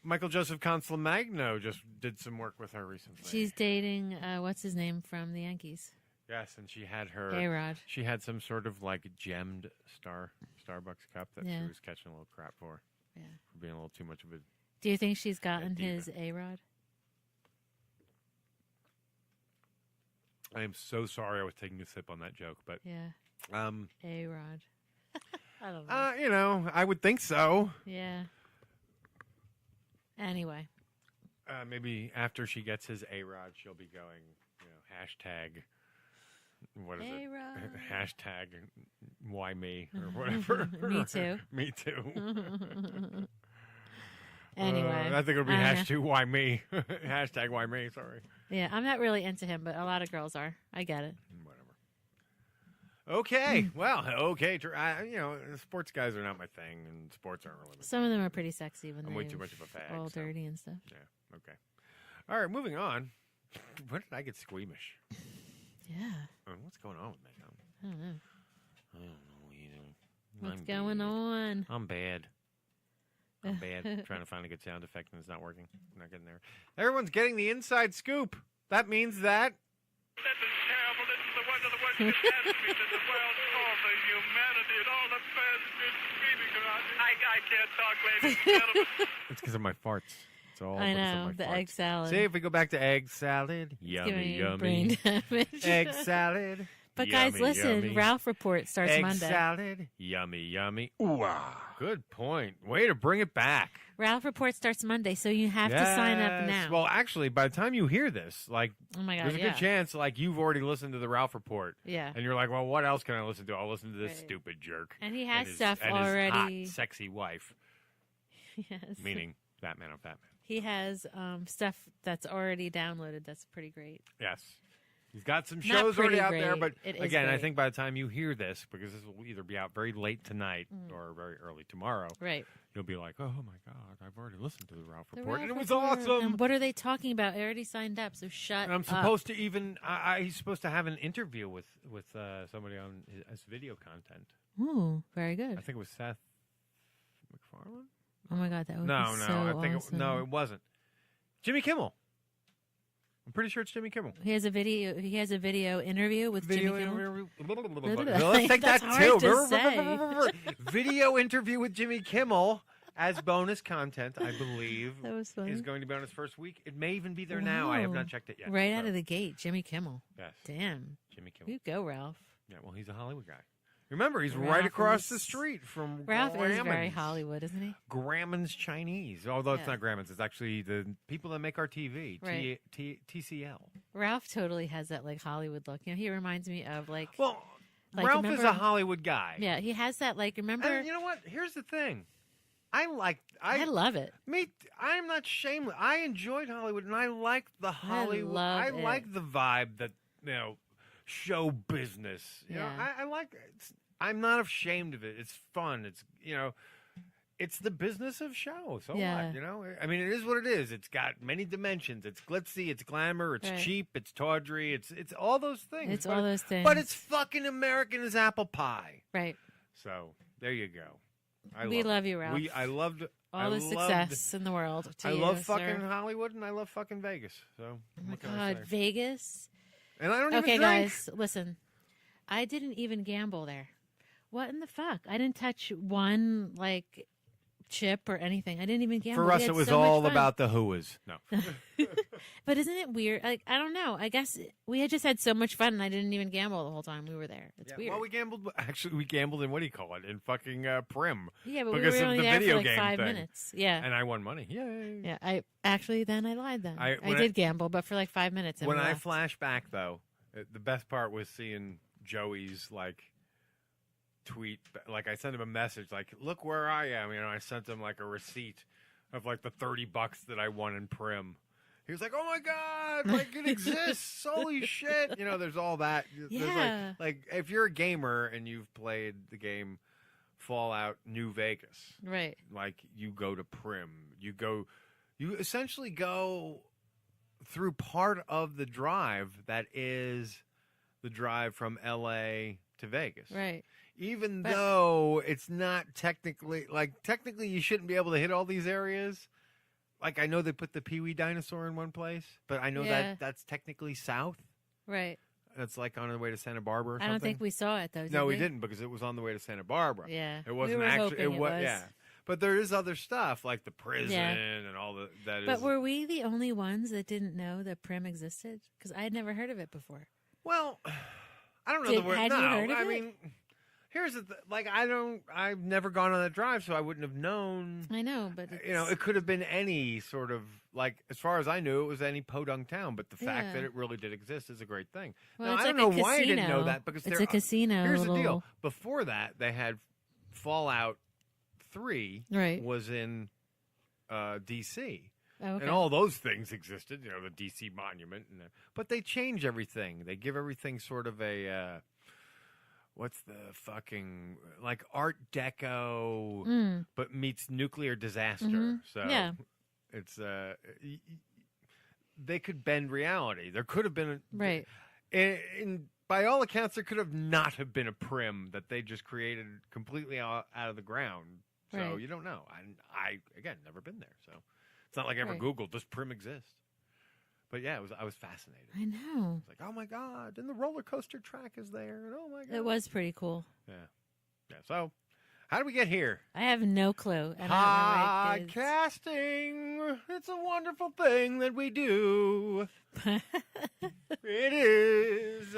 Michael Joseph Consolmagno just did some work with her recently. She's dating what's his name from the Yankees. Yes, and she had her A-Rod. She had some sort of like gemmed Starbucks cup that she was catching a little crap for. Yeah, for being a little too much of a. Do you think she's gotten his A-Rod? I am so sorry I was taking a sip on that joke, but yeah, A-Rod. I don't know. I would think so. Yeah. Anyway. Maybe after she gets his A-Rod, she'll be going, hashtag, what is A-Rod. it? Hashtag why me or whatever. Me too. Me too. Anyway. I think it'll be hashtag why me. Hashtag why me, sorry. Yeah, I'm not really into him, but a lot of girls are. I get it. Okay, well, okay. Sports guys are not my thing, and sports aren't really my Some of them are pretty sexy when I'm they're way too much of a fag. all dirty and stuff. Yeah, okay. All right, moving on. When did I get squeamish? Yeah. What's going on with me? I don't know. I don't know either. What's going on? I'm bad. I'm bad. Trying to find a good sound effect and it's not working. I'm not getting there. Everyone's getting the inside scoop. That means that. This is terrible. This is one of the worst catastrophes in the world. All the humanity and all the fans just screaming around. I can't talk, ladies and gentlemen. It's because of my farts. It's all I because of know, my the farts. egg salad. See, if we go back to egg salad. giving Yummy, you yummy. brain damage. Egg salad. But yummy, guys, listen, yummy. Ralph Report starts Egg Monday. salad. Yummy, yummy. Ooh, good point. Way to bring it back. Ralph Report starts Monday, so you have to sign up Yes. now. Well, actually, by the time you hear this, Oh my God, there's a yeah. good chance, you've already listened to the Ralph Report. Yeah. And you're like, well, what else can I listen to? I'll listen to this Right. stupid jerk. And he has his- stuff and already. His hot, sexy wife. Yes. Meaning ThatMan on ThatMan. He has stuff that's already downloaded that's pretty great. Yes. He's got some Not shows already pretty out there, great. but It is again, I great. think by the time you hear this, because this will either be out very late tonight or very early tomorrow, Right. you'll be like, oh my God, I've already listened to the Ralph The Report, Ralph and it was Report. awesome. And what are they talking about? I already signed up, so shut And I'm up. supposed to even, he's supposed to have an interview with somebody on his video content. Ooh, very good. I think it was Seth MacFarlane. Oh my God, that would No, be no, so I think awesome. it wasn't. Jimmy Kimmel. I'm pretty sure it's Jimmy Kimmel. He has a video interview with Jimmy Kimmel. Let's take that That's too. hard to say. Video interview with Jimmy Kimmel as bonus content, I believe, That was funny. is going to be on his first week. It may even be there now. I have Wow. not checked it yet. Right out of the gate, Jimmy Kimmel. Yes. Damn. Jimmy Kimmel. You go, Ralph. Yeah, well, he's a Hollywood guy. Remember, he's Ralph right across is- the street from Ralph is very Grauman's. Hollywood, isn't he? Grauman's Chinese. Although it's Yeah. not Grauman's. It's actually the people that make our TV. Right. TCL. Ralph totally has that like Hollywood look. You know, he reminds me of like. Well, like, Ralph is remember- a Hollywood guy. Yeah, he has that like. Remember? And you know what? Here's the thing. I love it. I'm not shameless. I enjoyed Hollywood, and I like the Hollywood. love I it. like the vibe that show business. You know, Yeah. I like it. I'm not ashamed of it. It's fun. It's it's the business of show. So Yeah. what? You know, I mean, it is what it is. It's got many dimensions. It's glitzy. It's glamour. It's Right. cheap. It's tawdry. It's all those things. It's all those things. But it's fucking American as apple pie. Right. So there you go. We love you, Ralph. I loved All the success in the world. To I you, love sir. fucking Hollywood, and I love fucking Vegas. So Oh my what can I God, say? Vegas. And I don't Okay, even drink. guys, listen. I didn't even gamble there. What in the fuck? I didn't touch one like chip or anything. I didn't even gamble. For We us, had it was so much all fun. about the whoas. No. But isn't it weird? Like I don't know. I guess we had just had so much fun, and I didn't even gamble the whole time we were there. It's weird. Well, we gambled. Actually, we gambled in what do you call it? In fucking Prim. Yeah, but we because were of only the there for, video like, game 5 thing. minutes. Yeah. And I won money. Yay. Yeah, I lied then. I when did gamble, but for like 5 minutes. And When we I left. flash back, though, the best part was seeing Joey's like tweet. Like I sent him a message, like, "Look where I am." You know, I sent him like a receipt of like the $30 that I won in Prim. He was like, "Oh my God, like it exists! Holy shit!" You know, there's all that. There's Yeah. like if you're a gamer and you've played the game Fallout New Vegas, Right. like you go to Prim, you essentially go through part of the drive that is the drive from LA to Vegas. Right. Even But- though it's not technically you shouldn't be able to hit all these areas. Like I know they put the Pee-wee dinosaur in one place, but I know Yeah. that's technically south. Right. That's like on the way to Santa Barbara or something. I don't think we saw it though. Did No, we didn't because it was on the way to Santa Barbara. Yeah. It wasn't we were actually hoping it was. yeah. But there is other stuff like the prison Yeah. and all that But is. were we the only ones that didn't know that Prim existed? Because I had never heard of it before. Well, I don't know Did- the word. had No, you heard of I it? mean, here's the I've never gone on that drive, so I wouldn't have known. I know, but it could have been any sort of like, as far as I knew, it was any podunk town. But the fact Yeah. that it really did exist is a great thing. Well, now, it's I don't like a know why I didn't know casino. that because It's there a casino, Here's the deal: little- before that, they had Fallout 3, Right. was in D.C. Oh, okay. And all those things existed, the D.C. monument, but they change everything. They give everything sort of a what's the fucking like Art Deco, but meets nuclear disaster. Mhm. So Yeah. it's they could bend reality. There could have been Right. And by all accounts, there could have not have been a Prim that they just created completely out of the ground. So Right. you don't know. I again never been there, so it's not like I ever Right. Googled does Prim exist. But yeah, I was fascinated. I know. It's like, oh my God, and the roller coaster track is there, and oh my God, It was pretty cool. Yeah. So how did we get here? I have no clue. And I don't know why it's- Podcasting. It's a wonderful thing that we do. It is.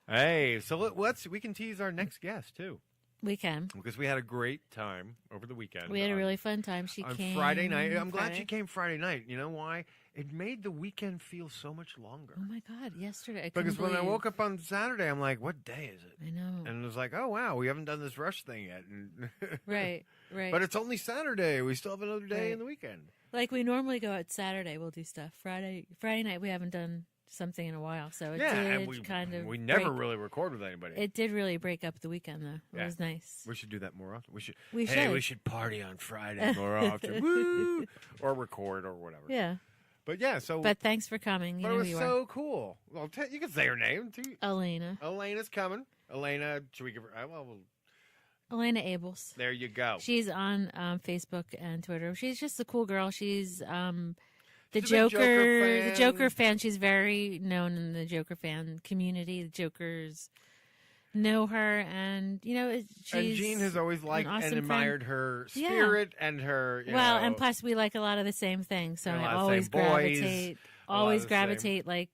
Hey, so we can tease our next guest too. We can. Because we had a great time over the weekend. We had a really fun time. She on came Friday night. I'm glad Friday. she came Friday night. You know why? It made the weekend feel so much longer. Oh my God! Yesterday, Because when I woke up on Saturday, I'm like, "What day is it?" I know. And it was like, "Oh wow, we haven't done this rush thing yet." And Right, right. But it's only Saturday. We still have another day Right. in the weekend. Like we normally go out Saturday, we'll do stuff. Friday night we haven't done something in a while, so it Yeah, did and we never really record with anybody. It did really break up the weekend, though. It Yeah. was nice. We should do that more often. We should. We We should. should party on Friday more often. Woo! Or record or whatever. Yeah. But yeah, so. But thanks for coming. You But know it was who you so are. cool. Well, you can say her name too. Elena. Elena's coming. Elena, should we give her? Elena Abels. There you go. She's on Facebook and Twitter. She's just a cool girl. She's the She's a big Joker fan. the Joker fan. She's very known in the Joker fan community. The Jokers know her, and she's And Jeanne has always liked an awesome and admired friend. her Yeah. spirit and her. Well, and plus we like a lot of the same things, so And a I lot of the always same boys, gravitate. a lot Always of the same- gravitate, like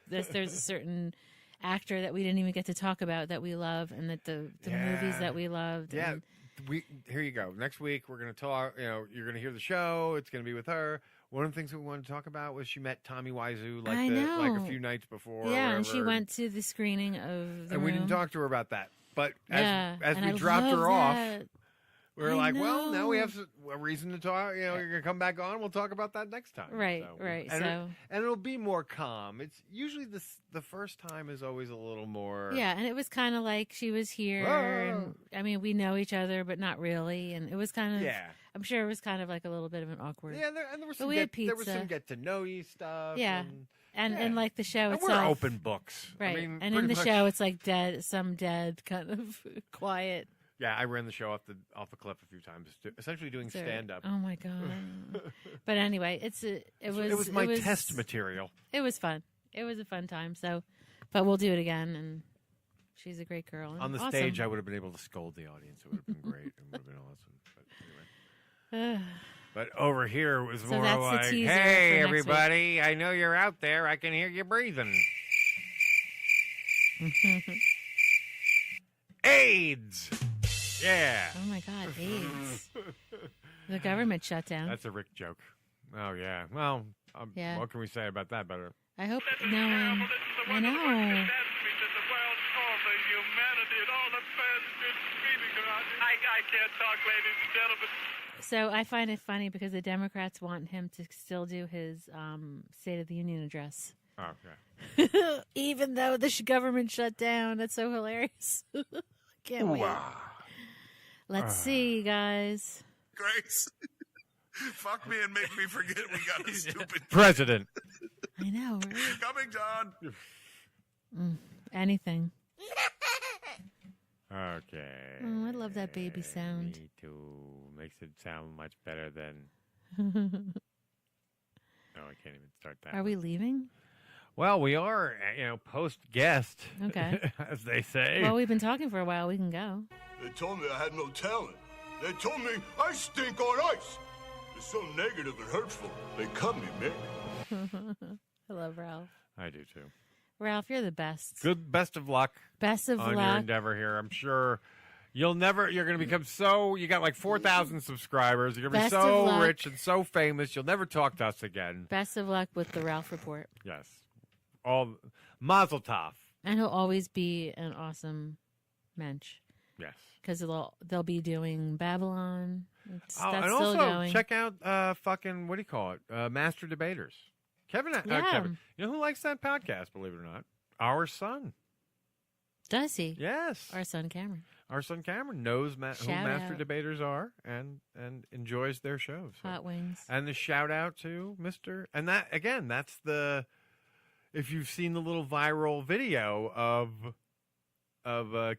there's a certain actor that we didn't even get to talk about that we love, and that the movies that we loved. Yeah. and- Here you go. Next week we're going to talk. You're going to hear the show. It's going to be with her. One of the things that we wanted to talk about was she met Tommy Wiseau I like know. a few nights before. Yeah, or and she whatever. went to the screening of the and we didn't Room. talk to her about that. But Yeah, as and we I dropped love her off, that. we were I like, well, now we know. have a reason to talk. You're going to come back on. We'll talk about that next time. Right, right. And, So and it'll be more calm. It's usually the first time is always a little more. yeah, and it was kind of like she was here, and I mean we know each other, but not really, and it was kind of. Yeah. I'm sure it was kind of like a little bit of an awkward. Yeah, and there was But some we had pizza. there was some get to know you stuff. Yeah. And like the show And itself, we're open books, right? I mean, and in pretty the much- show, it's like dead kind of quiet. Yeah, I ran the show off the cliff a few times, essentially doing So- stand up. Oh my god! But anyway, it was my test material. It was fun. It was a fun time. So, but we'll do it again. And she's a great girl. and On the awesome. stage, I would have been able to scold the audience. It would have been great. It would have been awesome. But anyway. But over here it was So more that's the like, teaser for "Hey, next everybody! I know you're out there. I can hear you breathing." AIDS. Yeah. Oh my God, AIDS. The government shut down. That's a Rick joke. Oh yeah. Well, Yeah. what can we say about that? Better. I hope no one. I know. I can't talk, ladies and gentlemen. So I find it funny because the Democrats want him to still do his State of the Union address. Oh, okay. Even though the government shut down. That's so hilarious. Can't wait. Let's see, guys. Grace, fuck me and make me forget we got a stupid President. I know, right? Coming, John. Anything. Okay. Oh, I love that baby sound. Me too. Makes it sound much better than. No, I can't even start that. Are we leaving? Well, we are, post guest. Okay. As they say. Well, we've been talking for a while. We can go. They told me I had no talent. They told me I stink on ice. They're so negative and hurtful. They cut me, Mick. I love Ralph. I do too. Ralph, you're the best. Good. Best of luck. Best of on luck. your endeavor here. I'm sure you're going to become you got like 4,000 subscribers. You're going to be Best of so luck. rich and so famous. You'll never talk to us again. Best of luck with the Ralph Report. Yes. All Mazel Tov. And he'll always be an awesome mensch. Yes. Because they'll be doing Babylon. That's and still also going. check out fucking what do you call it? Master Debaters. Kevin. Yeah. Kevin. You know who likes that podcast? Believe it or not, our son. Does he? Yes. Our son Cameron. Our son Cameron knows who Shout Master out. Debaters are and enjoys their shows. So. Hot wings. And the shout out to Mr. And that again, that's the if you've seen the little viral video of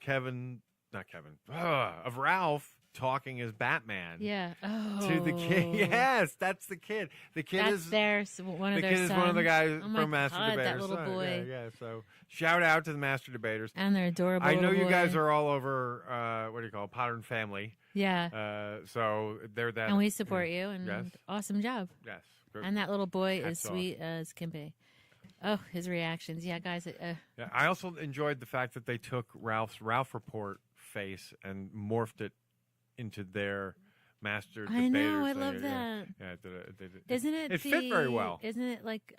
Kevin, not Kevin, of Ralph talking as Batman. Yeah. Oh. To the kid. Yes, that's the kid. The kid That's one of the their kid is one of the sons. guys Oh my from Master God, Debaters. that little son. boy. Yeah. So shout out to the Master Debaters. And they're adorable. I know little you guys boy. are all over. What do you call it? Modern Family. Yeah. So they're that. And we support you. And yes. Awesome job. Yes. Good. And that little boy is Hats off. sweet as can be. Oh, his reactions. Yeah, guys. Yeah, I also enjoyed the fact that they took Ralph Report face and morphed it into their Master I Debaters. know. I thing. love Yeah. that. Yeah, Isn't it? It fit very well. Isn't it like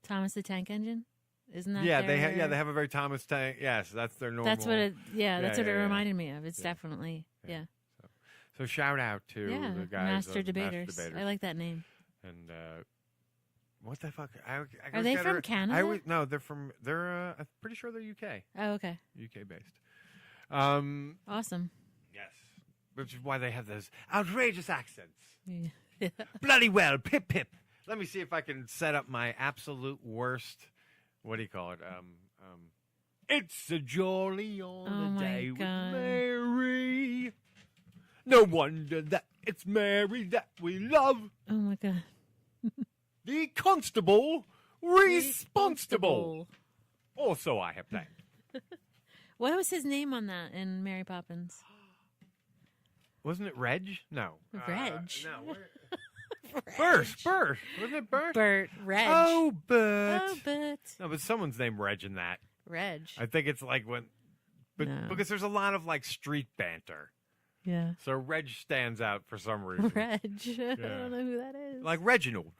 Thomas the Tank Engine? Isn't that? Yeah, their- they have a very Thomas Tank. Yes, that's their normal. That's what it. Yeah, that's what it yeah. reminded me of. It's definitely yeah. So shout out to Yeah, the guys Master of Debaters. Master Debaters. I like that name. And What the fuck? Are they from Canada? No, they're from. They're. I'm pretty sure they're UK. Oh, okay. UK based. Awesome. Yes, which is why they have those outrageous accents. Yeah. Bloody well, pip pip. Let me see if I can set up my absolute worst. What do you call it? It's a jolly on a day with Mary. No wonder that it's Mary that we love. Oh my God. The constable responsible. Also, I have that. What was his name on that in Mary Poppins? Wasn't it Reg? No. Reg. No. Bert. Wasn't it Bert? Bert. Reg. Oh, Bert. Oh, Bert. No, but someone's named Reg in that. Reg. I think it's like when, but No. because there's a lot of like street banter. Yeah. So Reg stands out for some reason. Reg. I don't know who that is. Like Reginald.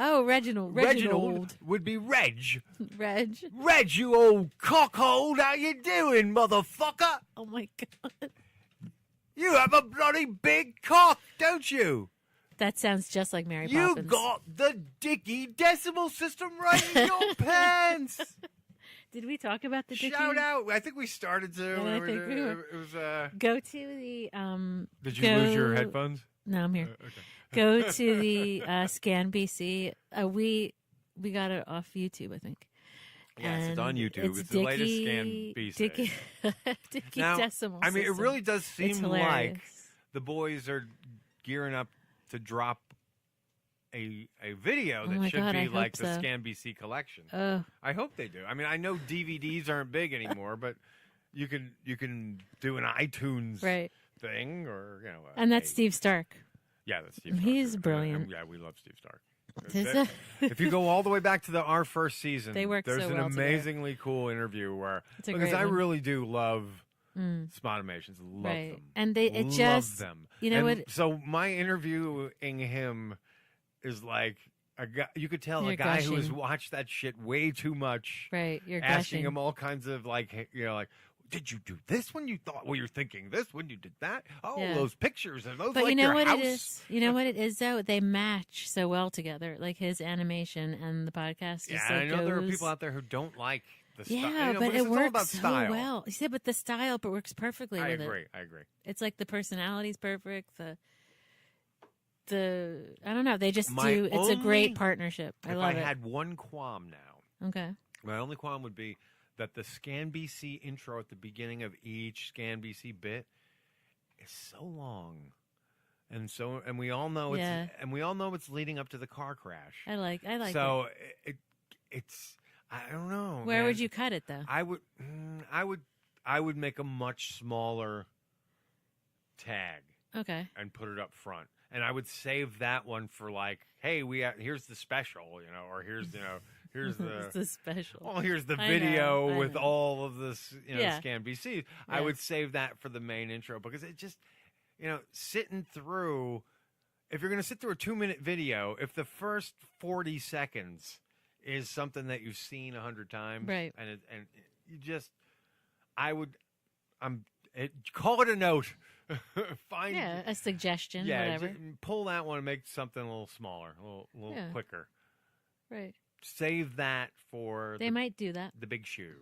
Oh, Reginald. Reginald would be Reg. Reg. Reg, you old cockhold, how you doing, motherfucker? Oh my God. You have a bloody big cock, don't you? That sounds just like Mary You Poppins. got the dicky decimal system right in your pants. Did we talk about the Dickie? Shout out. I think we started to. Yeah, I think we were. It was. Go to the. Did you lose your headphones? No, I'm here. Okay. Go to the Scan BC. We got it off YouTube, I think. Yes, it's on YouTube. It's the Dickie, latest Scan BC. Dickie Now, decimal I mean, system. it really does It's seem hilarious. like the boys are gearing up to drop a video Oh that my should God, be I like hope the so. Scan BC collection. Ugh. I hope they do. I mean, I know DVDs aren't big anymore, but you can do an iTunes Right. thing, or And that's Steve Stark. Yeah, that's Steve Stark. He's brilliant. Yeah, we love Steve Stark. If you go all the way back to our first season, They work there's so an well together. amazingly cool interview where It's a because great I one. really do love Smodamations, love Right. them, And it love just- them. you know And what- So my interviewing him is like a guy. You could tell You're a guy who has gushing. watched that shit way too much. Right, you're asking gushing. him all kinds of like did you do this when you thought? Well, you're thinking this when you did that. Oh, Yeah. those pictures and those. But like you know your what house? it is? You know what it is, though? They match so well together. Like his animation and the podcast. Yeah, just, and like, I know there are goes- people out there who don't like the style. Yeah, but because it it's all about works so style. well. You said, but the style, but works perfectly I with agree. it. I agree. It's like the personality's perfect. The I don't know. They just My do. It's a only- great partnership. I if love I it. had one qualm now, Okay. my only qualm would be that the Scan BC intro at the beginning of each Scan BC bit is so long, and we all know it's leading up to the car crash. I like So it's I don't know. Where man. would you cut it though? I would make a much smaller tag. Okay. And put it up front. And I would save that one for like, hey, here's the special, or here's the It's the special. Well, here's the I video know. with all of this, Yeah. Scan BC. I Yeah. would save that for the main intro because it just, sitting through. If you're going to sit through a 2-minute video, if the first 40 seconds is something that you've seen 100 times, Right. and you just, call it a note. Find a suggestion, whatever. Pull that one and make something a little smaller, a little Yeah. quicker. Right. Save that for They might do that. the big shoe,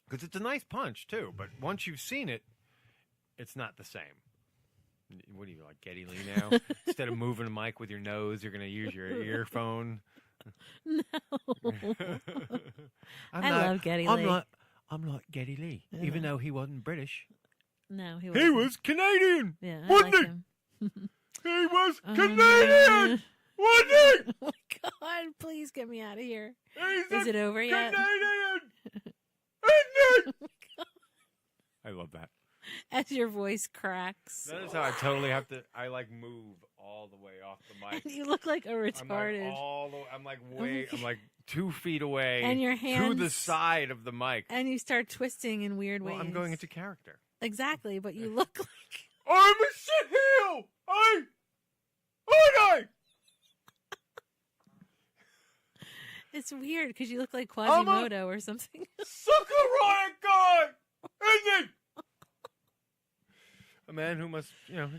because it's a nice punch too. But once you've seen it, it's not the same. What are you, like Geddy Lee now? Instead of moving a mic with your nose, you're going to use your earphone. No. I'm I not- love Geddy Lee. I'm like Geddy Lee, even though he wasn't British. No, he He was Canadian. Yeah, I wasn't like he? him. He was Canadian, wasn't he? Oh my God! Please get me out of here. He's Is it over yet? Canadian, isn't it? I love that. As your voice cracks. That is how I totally have to. I move all the way off the mic. You look like a retarded. I'm like 2 feet away. And your to the hands- side of the mic. And you start twisting in weird ways. I'm going into character. Exactly, but you look like. I'm a shit heel. Aren't I? It's weird because you look like I'm a- Quasimodo or something. Suck a riot guy, isn't it? A man who must,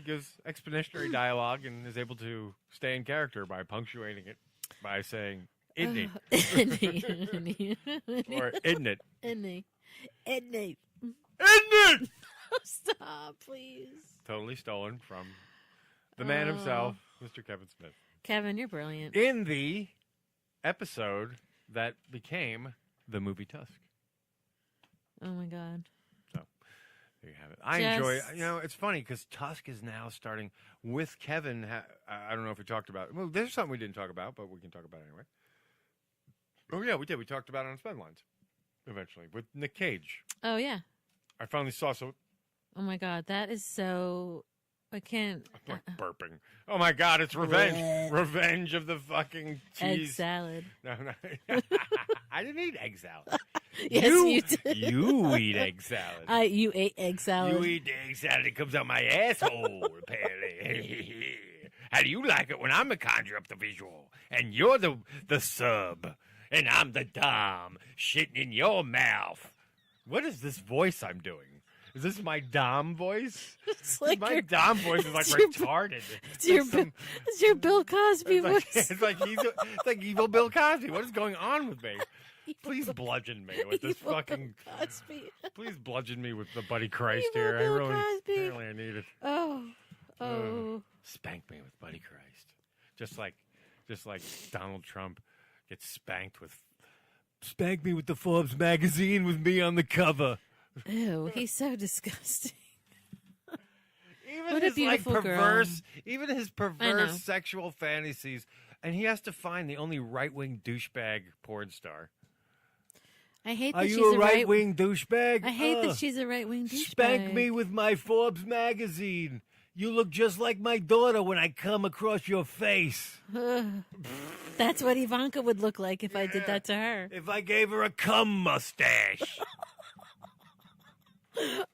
gives exponentiary dialogue and is able to stay in character by punctuating it by saying Idney. Idney. Or Idnit. Idney. Idney. Idnit! Stop, please. Totally stolen from the man himself, Mr. Kevin Smith. Kevin, you're brilliant. In the episode that became the movie Tusk. Oh, my God. So, there you have it. I enjoy, it's funny because Tusk is now starting with Kevin. I don't know if we talked about it. Well, there's something we didn't talk about, but we can talk about it anyway. Oh, yeah, we did. We talked about it on Smeadlines eventually with Nick Cage. Oh, yeah. I finally saw some. Oh, my God. That is so... I can't... I'm like burping. Oh, my God. It's revenge. Revenge of the fucking cheese. Egg salad. No. I didn't eat egg salad. Yes, you did. You eat egg salad. You ate egg salad. You eat the egg salad. It comes out my asshole, apparently. How do you like it when I'm a conjure up the visual? And you're the sub. And I'm the dom. Shitting in your mouth. What is this voice I'm doing? Is this my Dom voice? It's like my Dom voice is like retarded. It's your Bill Cosby voice. It's like evil Bill Cosby. What is going on with me? Please bludgeon me with this fucking. Cosby. Please bludgeon me with the Buddy Christ Evil here. Bill Cosby. Apparently I need it. Oh. Spank me with Buddy Christ. Just like Donald Trump gets spanked with. Spank me with the Forbes magazine with me on the cover. Ew, he's so disgusting. Even what his a beautiful perverse, girl. even his perverse sexual fantasies, and he has to find the only right-wing douchebag porn star. I hate that Are she's you a right-wing douchebag? I hate that she's a right-wing douchebag. Spank me with my Forbes magazine. You look just like my daughter when I come across your face. That's what Ivanka would look like if I did that to her. If I gave her a cum mustache.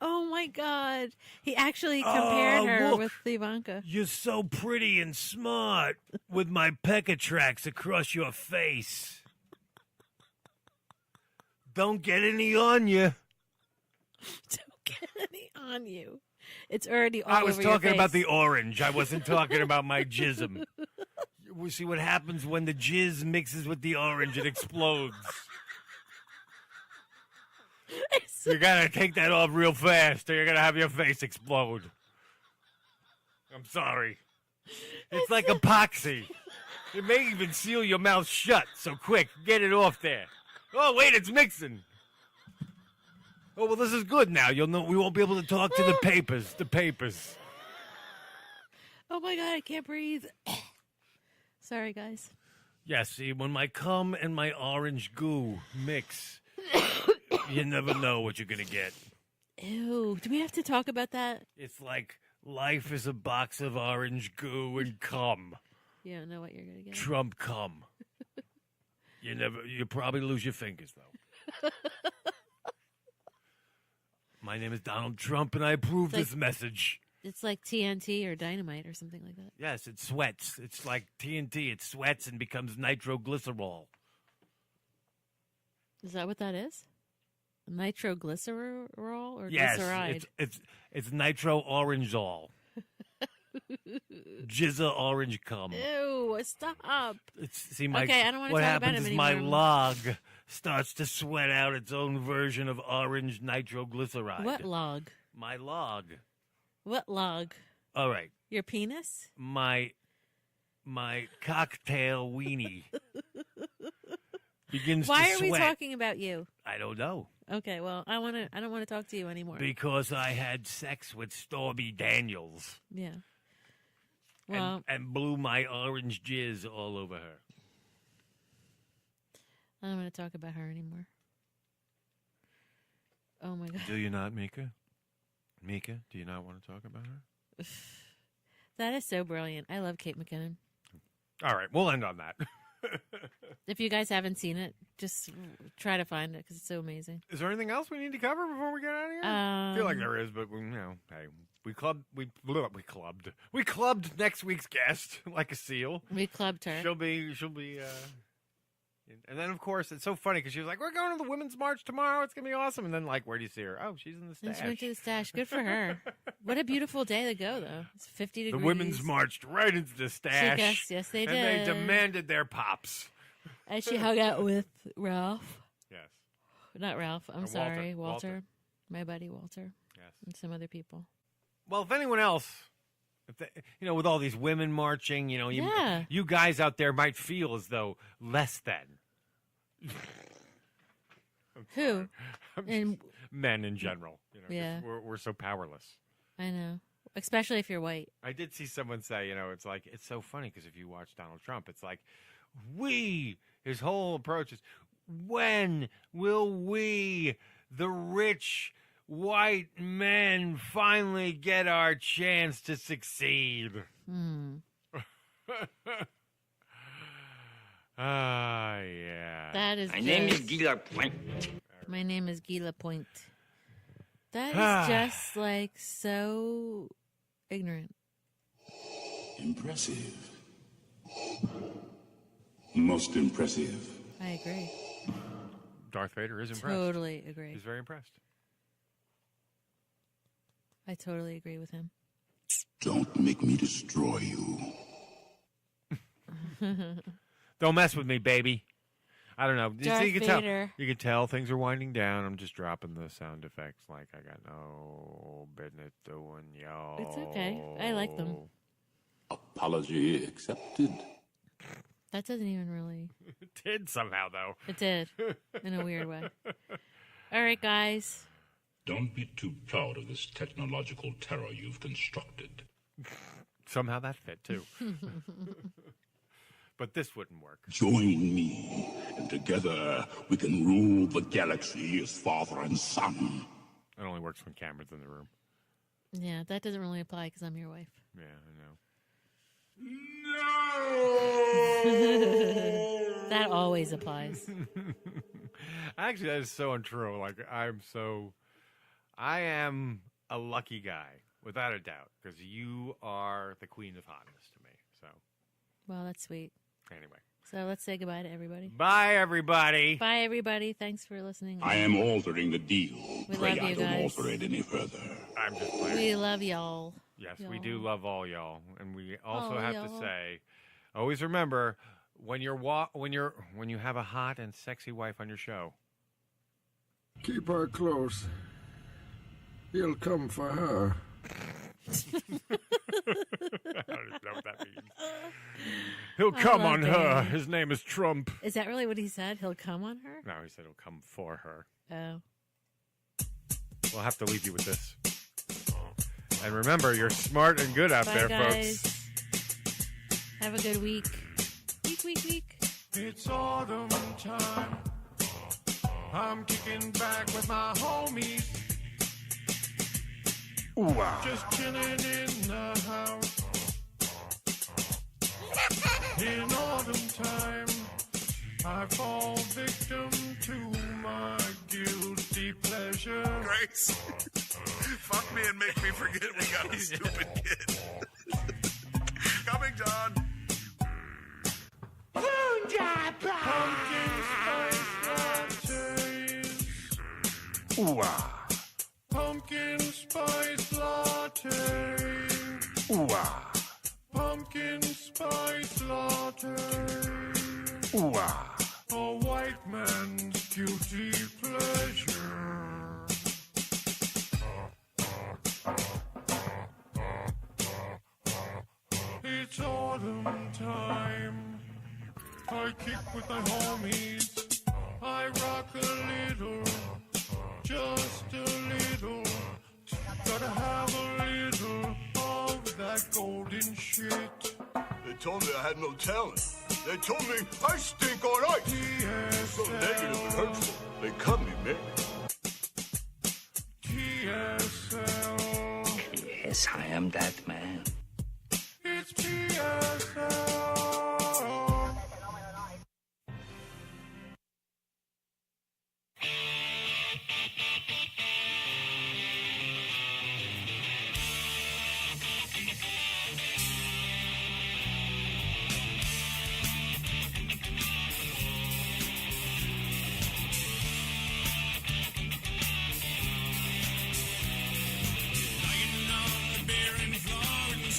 Oh, my God. He actually compared her look. with Ivanka. You're so pretty and smart with my pecker tracks across your face. Don't get any on you. Don't get any on you. It's already all I was over your talking face. about the orange. I wasn't talking about my jism. We see what happens when the jizz mixes with the orange. It explodes. You gotta take that off real fast, or you're gonna have your face explode. I'm sorry. It's like epoxy. It may even seal your mouth shut. So quick, get it off there. Oh wait, it's mixing. Oh well, this is good now. You'll know we won't be able to talk to the papers. The papers. Oh my God, I can't breathe. Sorry, guys. Yeah, see, when my cum and my orange goo mix, you never know what you're gonna get. Ew. Do we have to talk about that? It's like life is a box of orange goo and cum. You don't know what you're gonna get. Trump cum. You probably lose your fingers though. My name is Donald Trump, and I approve this message. It's like TNT or dynamite or something like that. Yes, it sweats. It's like TNT. It sweats and becomes nitroglycerol. Is that what that is? Nitroglycerol or Yes, glyceride? it's nitro orangezol. Jizza orange cum. Ew, stop. Okay, I don't want to what talk about happens him is my anymore. log starts to sweat out its own version of orange nitroglyceride. What log? My log. What log? All right. Your penis? My cocktail weenie begins Why to are sweat. we talking about you? I don't know. Okay, well, I don't want to talk to you anymore. Because I had sex with Stormy Daniels. Yeah. Well, and blew my orange jizz all over her. I don't want to talk about her anymore. Oh my God. Do you not, Mika? Mika, do you not want to talk about her? That is so brilliant. I love Kate McKinnon. All right, we'll end on that. If you guys haven't seen it, just try to find it because it's so amazing. Is there anything else we need to cover before we get out of here? I feel like there is, but hey, we clubbed next week's guest like a seal. We clubbed her. She'll be. And then, of course, it's so funny because she was like, "We're going to the Women's March tomorrow. It's gonna be awesome." And then, like, where do you see her? Oh, she's in the And stash. she went to the stash. Good for her. What a beautiful day to go, though. It's 50 degrees. The women's marched right into the stash. Yes, they did. And they demanded their pops. As she hung out with Ralph. Yes. Not Ralph. I'm Walter. sorry. Walter. Walter. My buddy Walter. Yes. And some other people. Well, if anyone else, with all these women marching, Yeah. you guys out there might feel as though less than. Who? And men in general. 'Cause Yeah. We're so powerless. I know. Especially if you're white. I did see someone say, it's like, it's so funny because if you watch Donald Trump, it's like, his whole approach is, when will we, the rich white men, finally get our chance to succeed? Yeah. That is My name is Guy LaPointe. My name is Guy LaPointe. That is just like so ignorant. Impressive. Most impressive. I agree. Darth Vader is impressed. Totally agree. He's very impressed. I totally agree with him. Don't make me destroy you. Don't mess with me, baby. I don't know. Darth you can Vader. tell. You can tell things are winding down. I'm just dropping the sound effects like I got no business doing, yo. It's okay. I like them. Apology accepted. That doesn't even really... It did somehow, though. It did. In a weird way. All right, guys. Don't be too proud of this technological terror you've constructed. Somehow that fit, too. But this wouldn't work. Join me, and together we can rule the galaxy as father and son. It only works when Cameron's in the room. Yeah, that doesn't really apply because I'm your wife. Yeah, I know. That always applies. Actually, that is so untrue. Like, I am a lucky guy, without a doubt, because you are the queen of hotness to me. So, Well, that's sweet. Anyway. So let's say goodbye to everybody. Bye, everybody. Bye, everybody. Thanks for listening. I am altering the deal. We Pray love I you don't guys. alter it any further. I'm just playing. We love y'all. Yes, Y'all. we do love all y'all, and we also Oh, have y'all. to say, always remember when you have a hot and sexy wife on your show. Keep her close. He'll come for her. I don't even know what that means. He'll come love on her. that. His name is Trump. Is that really what he said? He'll come on her? No, he said he'll come for her. Oh. We'll have to leave you with this. And remember, you're smart and good out Bye, there, guys. folks. Have a good week. Week. It's autumn time. I'm kicking back with my homies. Ooh-ah. Just chilling in the house. In autumn time, I fall victim to my guilty pleasure. Grace, fuck me and make me forget we got a stupid kid. Coming, John. Pumpkin spice lattes. Ooh-ah. Pumpkin spice latte. Ooh-ah. Pumpkin spice latte. Ooh-ah. A white man's guilty pleasure. It's autumn time. I kick with my homies. I rock a little, just a little. Gotta have a little of that golden shit. They told me I had no talent. They told me I stink on ice. So negative and hurtful. They cut me, man. TSL. Yes, I am that man. It's TSL. Lying on the barren floor in the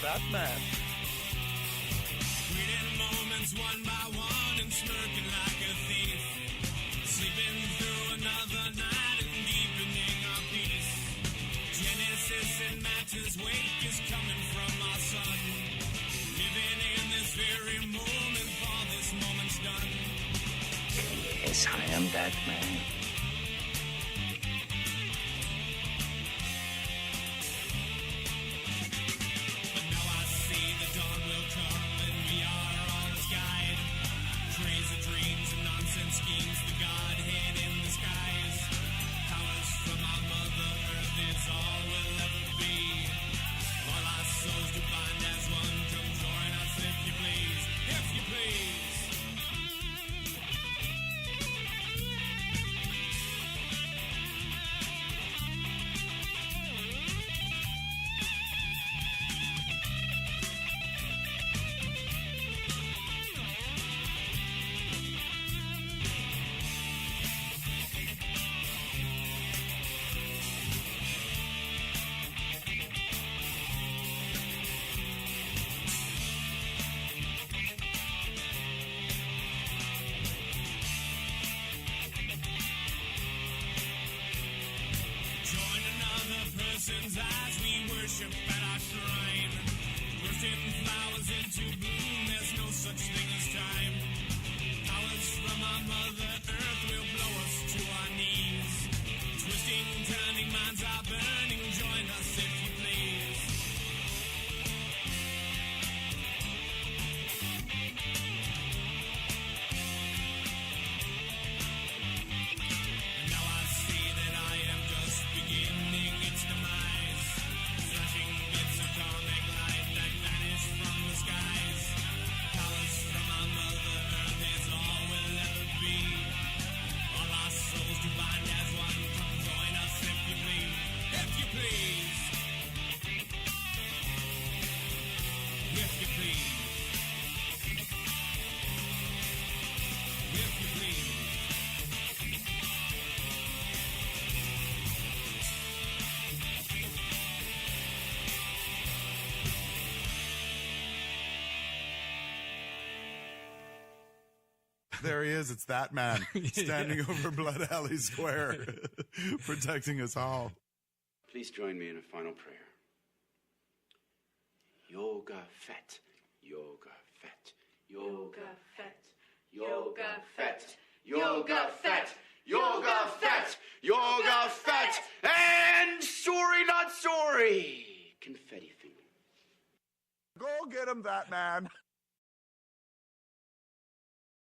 Fatman. Reading moments one by one and smirking like a thief. Sleeping through another night and deepening our peace. Genesis and matter's wake is coming from our sun. Living in this very moment, for this moment's done. Yes, I am that man. But now I see the dawn will come and we are all its guide. Crazy dreams and nonsense schemes, the Godhead in the skies. Powers from our mother earth, it's all we'll ever be. All our souls to bind as one, come join us if you please, if you please. Join another person's eyes, we worship at our shrine. Bursting flowers into bloom, there's no such thing as time. Powers from our mother earth will blow us to our knees. Twisting, turning, minds are burning, join us if you please. And now I see that I am just beginning its demise. Flashing bits of comic light that vanish from the skies. Powers from our mother earth is all we'll ever be. All our souls to bind as one, come join us if you please. If you please. If you please. If you please. There he is. It's that man standing over Blood Alley Square, protecting us all. Please join me in a final prayer. Yoga fett, yoga fett, yoga fett, yoga fett, yoga fett, yoga fett, yoga fett, and sorry not sorry. Confetti finger. Go get him, that man.